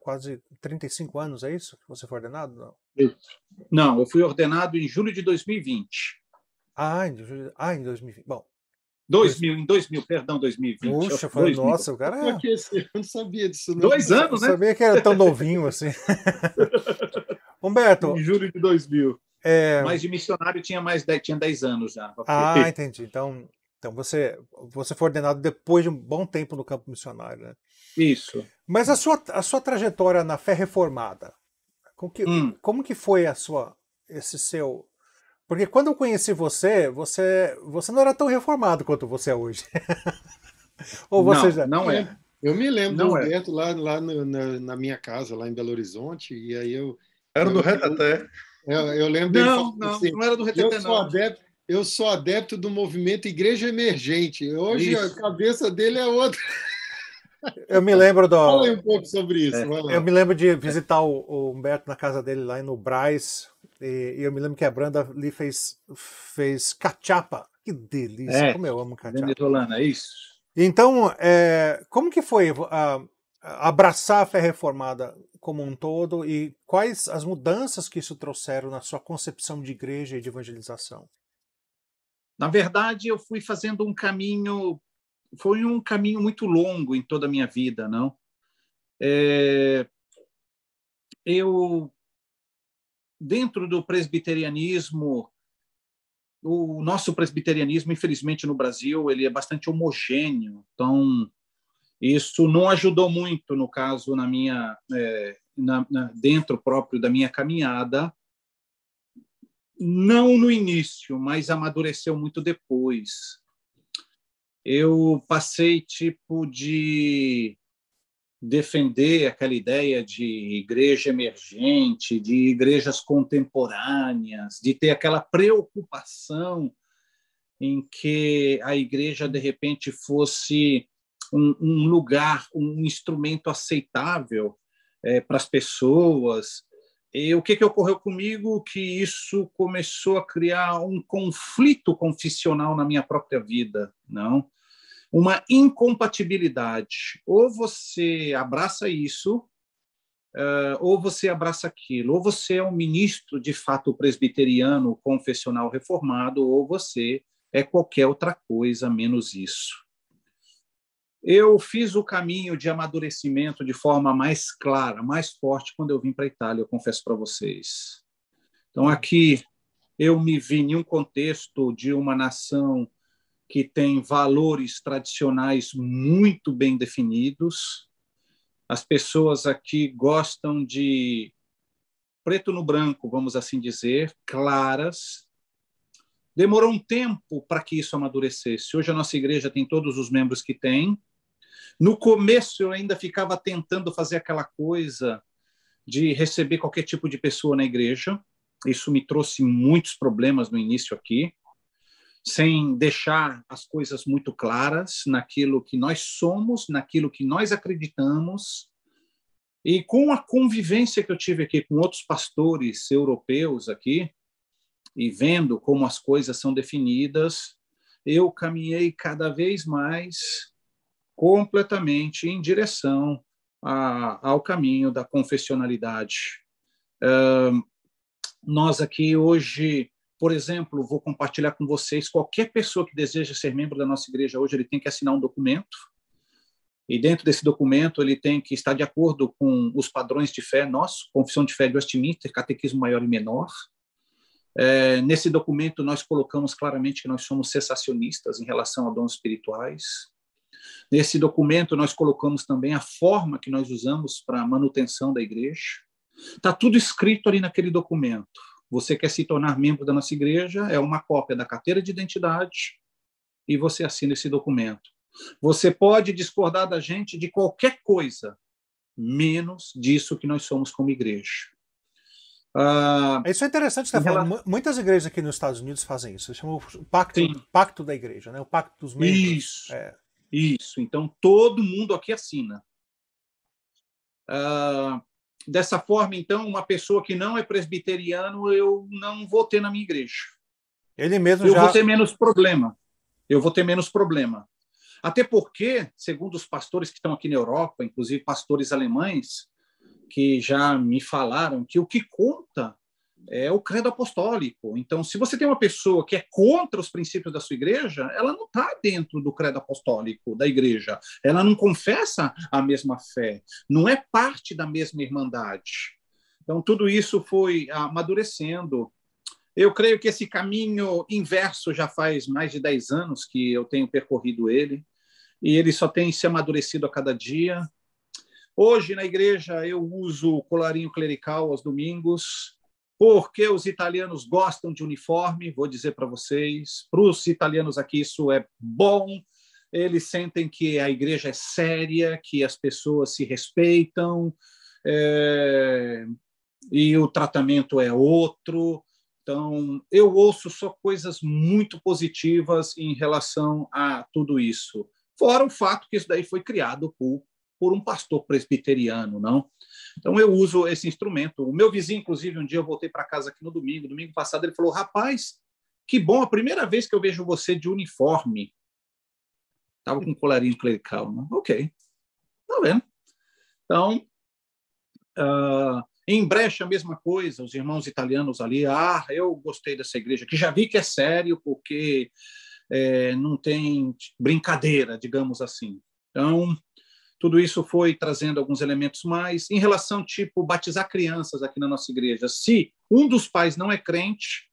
quase 35 anos, é isso? Que você foi ordenado? Não? Não, eu fui ordenado em julho de 2020. Em 2020. Bom. 2000, perdão, 2020. Puxa, foi, nossa, o cara... Eu não sabia disso. Não. 2 anos, né? Eu sabia que era tão novinho assim. Humberto... Em julho de 2000. Mas de missionário tinha 10 anos já. Entendi. Então você foi ordenado depois de um bom tempo no campo missionário, né? Isso. Mas a sua trajetória na fé reformada, como que foi esse seu... Porque quando eu conheci você não era tão reformado quanto você é hoje. Ou você já... Não é. Eu me lembro do Humberto lá na minha casa, lá em Belo Horizonte, e aí eu... Era do Reteté. Eu lembro dele falando assim, não era do Reteté, não. Eu sou adepto do movimento Igreja Emergente. Hoje a cabeça dele é outra. Eu me lembro Fala aí um pouco sobre isso. Eu me lembro de visitar o Humberto na casa dele lá no Brás, e eu me lembro que a Branda ali fez cachapa. Que delícia, como eu amo cachapa. Venezuelana, isso. Então, como que foi abraçar a fé reformada como um todo e quais as mudanças que isso trouxeram na sua concepção de igreja e de evangelização? Na verdade, eu fui fazendo um caminho... Foi um caminho muito longo em toda a minha vida, não? Eu, dentro do presbiterianismo, o nosso presbiterianismo, infelizmente, no Brasil, ele é bastante homogêneo. Então, isso não ajudou muito, no caso, dentro próprio da minha caminhada. Não no início, mas amadureceu muito depois. Eu passei de defender aquela ideia de igreja emergente, de igrejas contemporâneas, de ter aquela preocupação em que a igreja, de repente, fosse um lugar, um instrumento aceitável para as pessoas. E o que ocorreu comigo? Que isso começou a criar um conflito confissional na minha própria vida, não? Uma incompatibilidade. Ou você abraça isso, ou você abraça aquilo. Ou você é um ministro, de fato, presbiteriano, confessional reformado, ou você é qualquer outra coisa menos isso. Eu fiz o caminho de amadurecimento de forma mais clara, mais forte, quando eu vim para a Itália, eu confesso para vocês. Então, aqui, eu me vi em um contexto de uma nação que tem valores tradicionais muito bem definidos. As pessoas aqui gostam de preto no branco, vamos assim dizer, claras. Demorou um tempo para que isso amadurecesse. Hoje a nossa igreja tem todos os membros que tem. No começo eu ainda ficava tentando fazer aquela coisa de receber qualquer tipo de pessoa na igreja. Isso me trouxe muitos problemas no início aqui, sem deixar as coisas muito claras naquilo que nós somos, naquilo que nós acreditamos. E com a convivência que eu tive aqui com outros pastores europeus aqui, e vendo como as coisas são definidas, eu caminhei cada vez mais completamente em direção ao caminho da confessionalidade. Nós aqui hoje Por exemplo, vou compartilhar com vocês, qualquer pessoa que deseja ser membro da nossa igreja hoje, ele tem que assinar um documento, e dentro desse documento ele tem que estar de acordo com os padrões de fé nosso, Confissão de Fé de Westminster, Catequismo Maior e Menor. Nesse documento nós colocamos claramente que nós somos cessacionistas em relação a dons espirituais. Nesse documento nós colocamos também a forma que nós usamos para a manutenção da igreja. Está tudo escrito ali naquele documento. Você quer se tornar membro da nossa igreja, é uma cópia da carteira de identidade e você assina esse documento. Você pode discordar da gente de qualquer coisa, menos disso que nós somos como igreja. Isso é interessante, você está falando. Muitas igrejas aqui nos Estados Unidos fazem isso. Eles chamam o pacto da igreja, né? O pacto dos membros. Isso. Então, todo mundo aqui assina. Dessa forma, então, uma pessoa que não é presbiteriano, eu não vou ter na minha igreja. Ele mesmo vou ter menos problema. Eu vou ter menos problema. Até porque, segundo os pastores que estão aqui na Europa, inclusive pastores alemães, que já me falaram que o que conta é o credo apostólico. Então, se você tem uma pessoa que é contra os princípios da sua igreja, ela não está dentro do credo apostólico da igreja. Ela não confessa a mesma fé, não é parte da mesma irmandade. Então, tudo isso foi amadurecendo. Eu creio que esse caminho inverso já faz mais de 10 anos que eu tenho percorrido ele, e ele só tem se amadurecido a cada dia. Hoje, na igreja, eu uso o colarinho clerical aos domingos, porque os italianos gostam de uniforme, vou dizer para vocês. Para os italianos aqui isso é bom, eles sentem que a igreja é séria, que as pessoas se respeitam, e o tratamento é outro. Então, eu ouço só coisas muito positivas em relação a tudo isso. Fora o fato que isso daí foi criado por um pastor presbiteriano, não? Então, eu uso esse instrumento. O meu vizinho, inclusive, um dia eu voltei para casa aqui no domingo passado, ele falou, rapaz, que bom, a primeira vez que eu vejo você de uniforme. Estava com um colarinho clerical, não? Ok, tá vendo? Então, em Brecha, a mesma coisa, os irmãos italianos ali, eu gostei dessa igreja, que já vi que é sério, porque não tem brincadeira, digamos assim. Então, tudo isso foi trazendo alguns elementos mais. Em relação, tipo, batizar crianças aqui na nossa igreja, se um dos pais não é crente,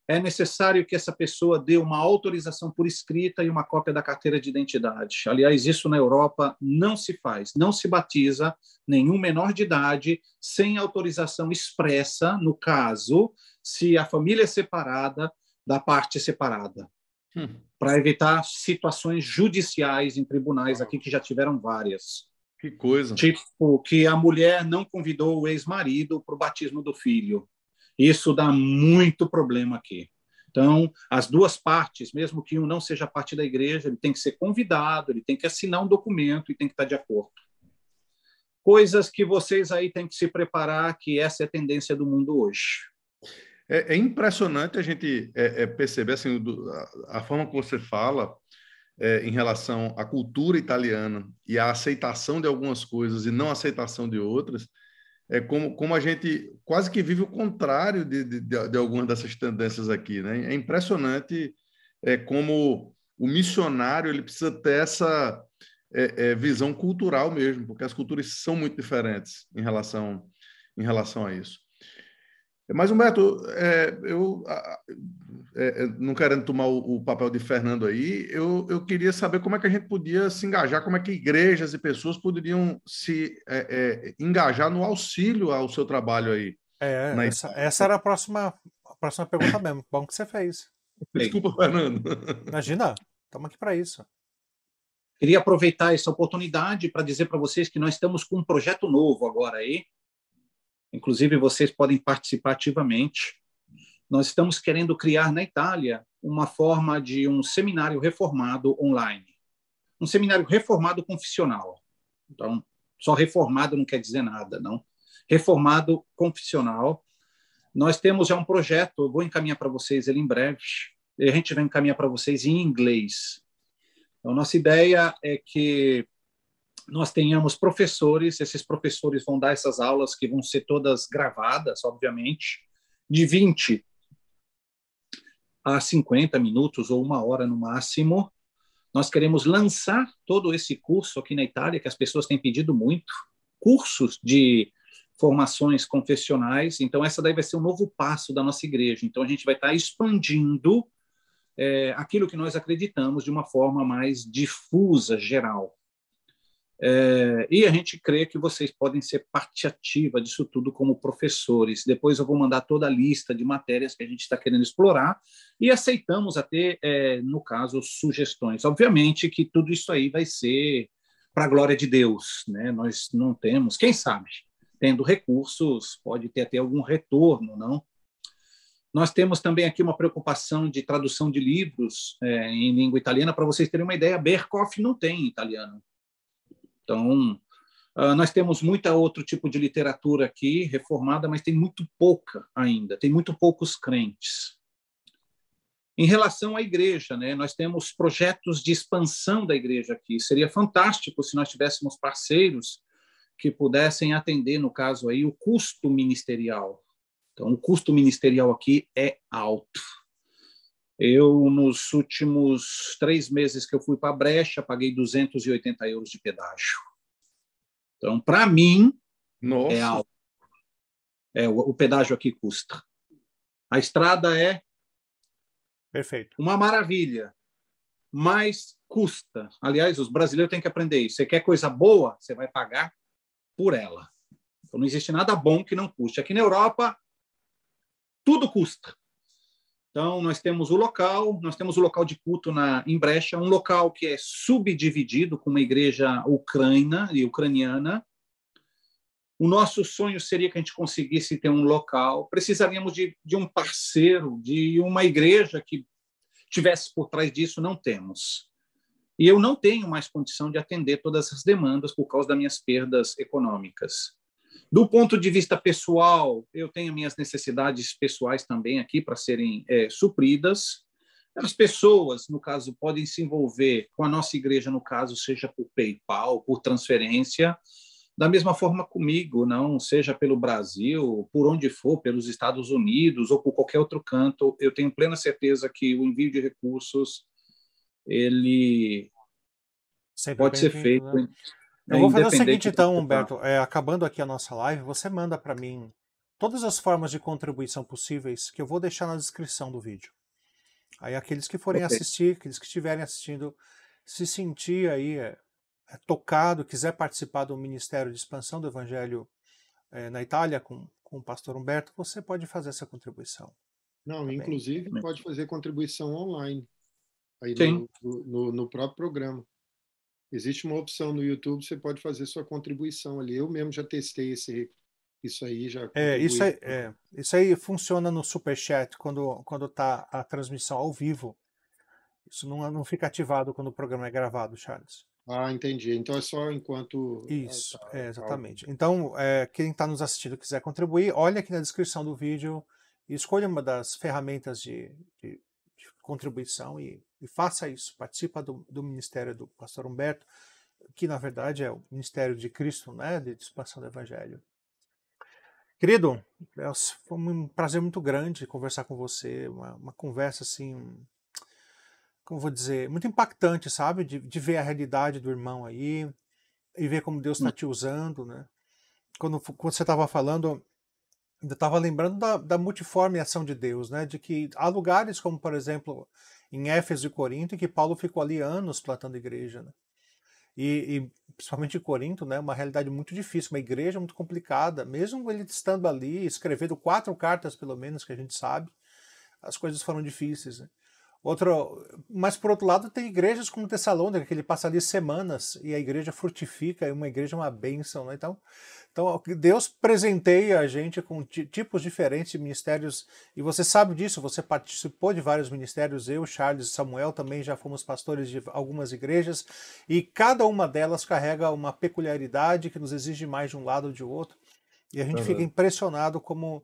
é necessário que essa pessoa dê uma autorização por escrita e uma cópia da carteira de identidade. Aliás, isso na Europa não se faz. Não se batiza nenhum menor de idade sem autorização expressa, no caso, se a família é separada da parte separada. Para evitar situações judiciais em tribunais aqui, que já tiveram várias. Que coisa. Tipo, que a mulher não convidou o ex-marido para o batismo do filho. Isso dá muito problema aqui. Então, as duas partes, mesmo que um não seja parte da igreja, ele tem que ser convidado, ele tem que assinar um documento e tem que estar de acordo. Coisas que vocês aí têm que se preparar, que essa é a tendência do mundo hoje. É impressionante a gente perceber assim, a forma que você fala em relação à cultura italiana e à aceitação de algumas coisas e não aceitação de outras. Como a gente quase que vive o contrário de algumas dessas tendências aqui, né? É impressionante como o missionário ele precisa ter essa visão cultural mesmo, porque as culturas são muito diferentes em relação a isso. Mas, Humberto, eu não querendo tomar o papel de Fernando aí, eu queria saber como é que a gente podia se engajar, como é que igrejas e pessoas poderiam se engajar no auxílio ao seu trabalho aí. Essa era a próxima pergunta mesmo. Bom que você fez. Desculpa, Fernando. Imagina, estamos aqui para isso. Queria aproveitar essa oportunidade para dizer para vocês que nós estamos com um projeto novo agora aí. Inclusive, vocês podem participar ativamente. Nós estamos querendo criar na Itália uma forma de um seminário reformado online. Um seminário reformado confissional. Então, só reformado não quer dizer nada, não. Reformado confissional. Nós temos já um projeto, eu vou encaminhar para vocês ele em breve, e a gente vai encaminhar para vocês em inglês. Então, nossa ideia é que nós tenhamos professores, esses professores vão dar essas aulas que vão ser todas gravadas, obviamente, de 20 a 50 minutos ou 1 hora no máximo. Nós queremos lançar todo esse curso aqui na Itália, que as pessoas têm pedido muito, cursos de formações confessionais. Então, essa daí vai ser um novo passo da nossa igreja. Então, a gente vai estar expandindo aquilo que nós acreditamos de uma forma mais difusa, geral. E a gente crê que vocês podem ser parte ativa disso tudo como professores. Depois eu vou mandar toda a lista de matérias que a gente está querendo explorar e aceitamos até, no caso, sugestões. Obviamente que tudo isso aí vai ser para a glória de Deus, né? Nós não temos, quem sabe, tendo recursos, pode ter até algum retorno, não? Nós temos também aqui uma preocupação de tradução de livros em língua italiana. Para vocês terem uma ideia, Berkoff não tem em italiano. Então, nós temos muita outro tipo de literatura aqui, reformada, mas tem muito pouca ainda, tem muito poucos crentes. Em relação à igreja, né, nós temos projetos de expansão da igreja aqui. Seria fantástico se nós tivéssemos parceiros que pudessem atender, no caso aí, o custo ministerial. Então, o custo ministerial aqui é alto. Eu, nos últimos 3 meses que eu fui para a Brecha, paguei 280 euros de pedágio. Então, para mim, Nossa. é alto. O pedágio aqui custa. A estrada é Perfeito. uma maravilha, mas custa. Aliás, os brasileiros têm que aprender isso. Você quer coisa boa, você vai pagar por ela. Então, não existe nada bom que não custe. Aqui na Europa, tudo custa. Então, nós temos o local de culto em Brecha, um local que é subdividido com uma igreja ucraniana. O nosso sonho seria que a gente conseguisse ter um local. Precisaríamos de um parceiro, de uma igreja que tivesse por trás disso. Não temos. E eu não tenho mais condição de atender todas as demandas por causa das minhas perdas econômicas. Do ponto de vista pessoal, eu tenho minhas necessidades pessoais também aqui para serem supridas. As pessoas, no caso, podem se envolver com a nossa igreja, no caso, seja por PayPal, por transferência, da mesma forma comigo, não seja pelo Brasil, por onde for, pelos Estados Unidos ou por qualquer outro canto. Eu tenho plena certeza que o envio de recursos ele Sempre pode ser bem-vindo, feito. né? Eu vou fazer o seguinte, independente então, do que Humberto. Acabando aqui a nossa live, você manda para mim todas as formas de contribuição possíveis que eu vou deixar na descrição do vídeo. Aí aqueles que forem assistir, aqueles que estiverem assistindo, se sentir aí tocado, quiser participar do Ministério de Expansão do Evangelho na Itália com o pastor Humberto, você pode fazer essa contribuição. Não, Tá inclusive bem. pode fazer contribuição online aí Sim. no próprio programa. Existe uma opção no YouTube, você pode fazer sua contribuição ali. Eu mesmo já testei isso aí, já contribuí. Isso aí funciona no Superchat quando está a transmissão ao vivo. Isso não fica ativado quando o programa é gravado, Charles. Ah, entendi. Então é só enquanto... Isso, exatamente. Então, quem está nos assistindo quiser contribuir, olha aqui na descrição do vídeo e escolha uma das ferramentas de contribuição e faça isso. Participa do ministério do pastor Humberto, que na verdade é o ministério de Cristo, né, de expansão do Evangelho. Querido, foi um prazer muito grande conversar com você, uma conversa assim, como vou dizer, muito impactante, sabe, de ver a realidade do irmão aí e ver como Deus está te usando, né? Quando você estava falando, eu estava lembrando da multiforme ação de Deus, né? De que há lugares como, por exemplo, em Éfeso e Corinto, em que Paulo ficou ali anos plantando igreja, né? E principalmente em Corinto, né? Uma realidade muito difícil, uma igreja muito complicada. Mesmo ele estando ali, escrevendo 4 cartas, pelo menos, que a gente sabe, as coisas foram difíceis, né? Mas, por outro lado, tem igrejas como Tessalônica, que ele passa ali semanas e a igreja frutifica, e uma igreja é uma bênção, né? Então, Deus presenteia a gente com tipos diferentes de ministérios, e você sabe disso, você participou de vários ministérios, eu, Charles e Samuel também já fomos pastores de algumas igrejas, e cada uma delas carrega uma peculiaridade que nos exige mais de um lado ou de outro, e a gente fica impressionado como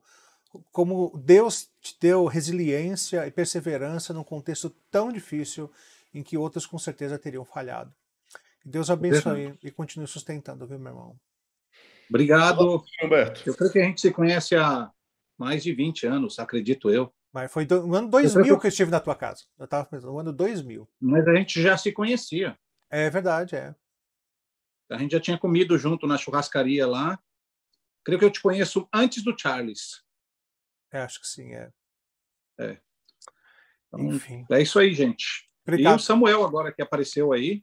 Deus te deu resiliência e perseverança num contexto tão difícil em que outros com certeza teriam falhado. Deus abençoe e continue sustentando, viu, meu irmão? Obrigado, Humberto. Eu creio que a gente se conhece há mais de 20 anos, acredito eu. Mas foi no ano 2000 que eu estive na tua casa. Eu estava pensando, no ano 2000. Mas a gente já se conhecia. É verdade, é. A gente já tinha comido junto na churrascaria lá. Creio que eu te conheço antes do Charles. Acho que sim, é. Então, enfim. É isso aí, gente. Obrigado. E o Samuel agora que apareceu aí.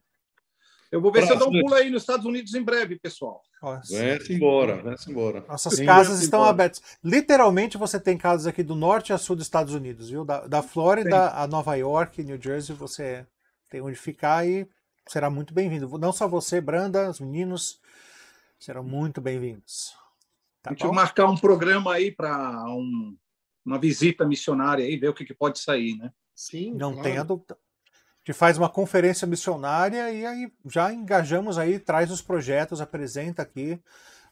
Eu vou ver se eu dou um pulo aí nos Estados Unidos em breve, pessoal. Vai-se embora, vai-se embora. Nossas casas estão abertas. Literalmente, você tem casas aqui do norte a sul dos Estados Unidos, viu? Da Flórida a Nova York, New Jersey, você tem onde ficar e será muito bem-vindo. Não só você, Branda, os meninos serão muito bem-vindos. Tá a gente vai marcar um programa aí para uma visita missionária aí, ver o que pode sair, né? Sim, Não claro. tenha dúvida. A gente faz uma conferência missionária e aí já engajamos aí, traz os projetos, apresenta aqui.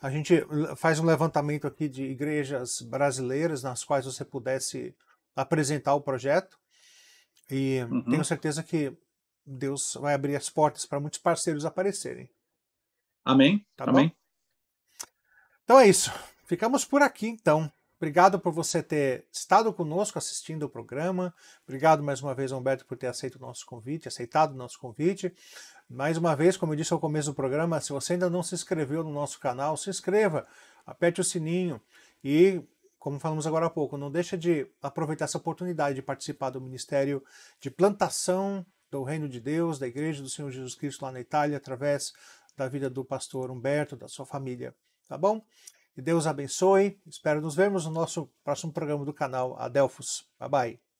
A gente faz um levantamento aqui de igrejas brasileiras nas quais você pudesse apresentar o projeto. E tenho certeza que Deus vai abrir as portas para muitos parceiros aparecerem. Amém. Tá Amém. bom? Então é isso. Ficamos por aqui, então. Obrigado por você ter estado conosco assistindo o programa. Obrigado mais uma vez, Humberto, por ter aceitado o nosso convite. Mais uma vez, como eu disse ao começo do programa, se você ainda não se inscreveu no nosso canal, se inscreva, aperte o sininho e, como falamos agora há pouco, não deixa de aproveitar essa oportunidade de participar do Ministério de Plantação do Reino de Deus, da Igreja do Senhor Jesus Cristo lá na Itália, através da vida do pastor Humberto, da sua família. Tá bom? Que Deus abençoe. Espero nos vermos no nosso próximo programa do canal Adelphos. Bye bye.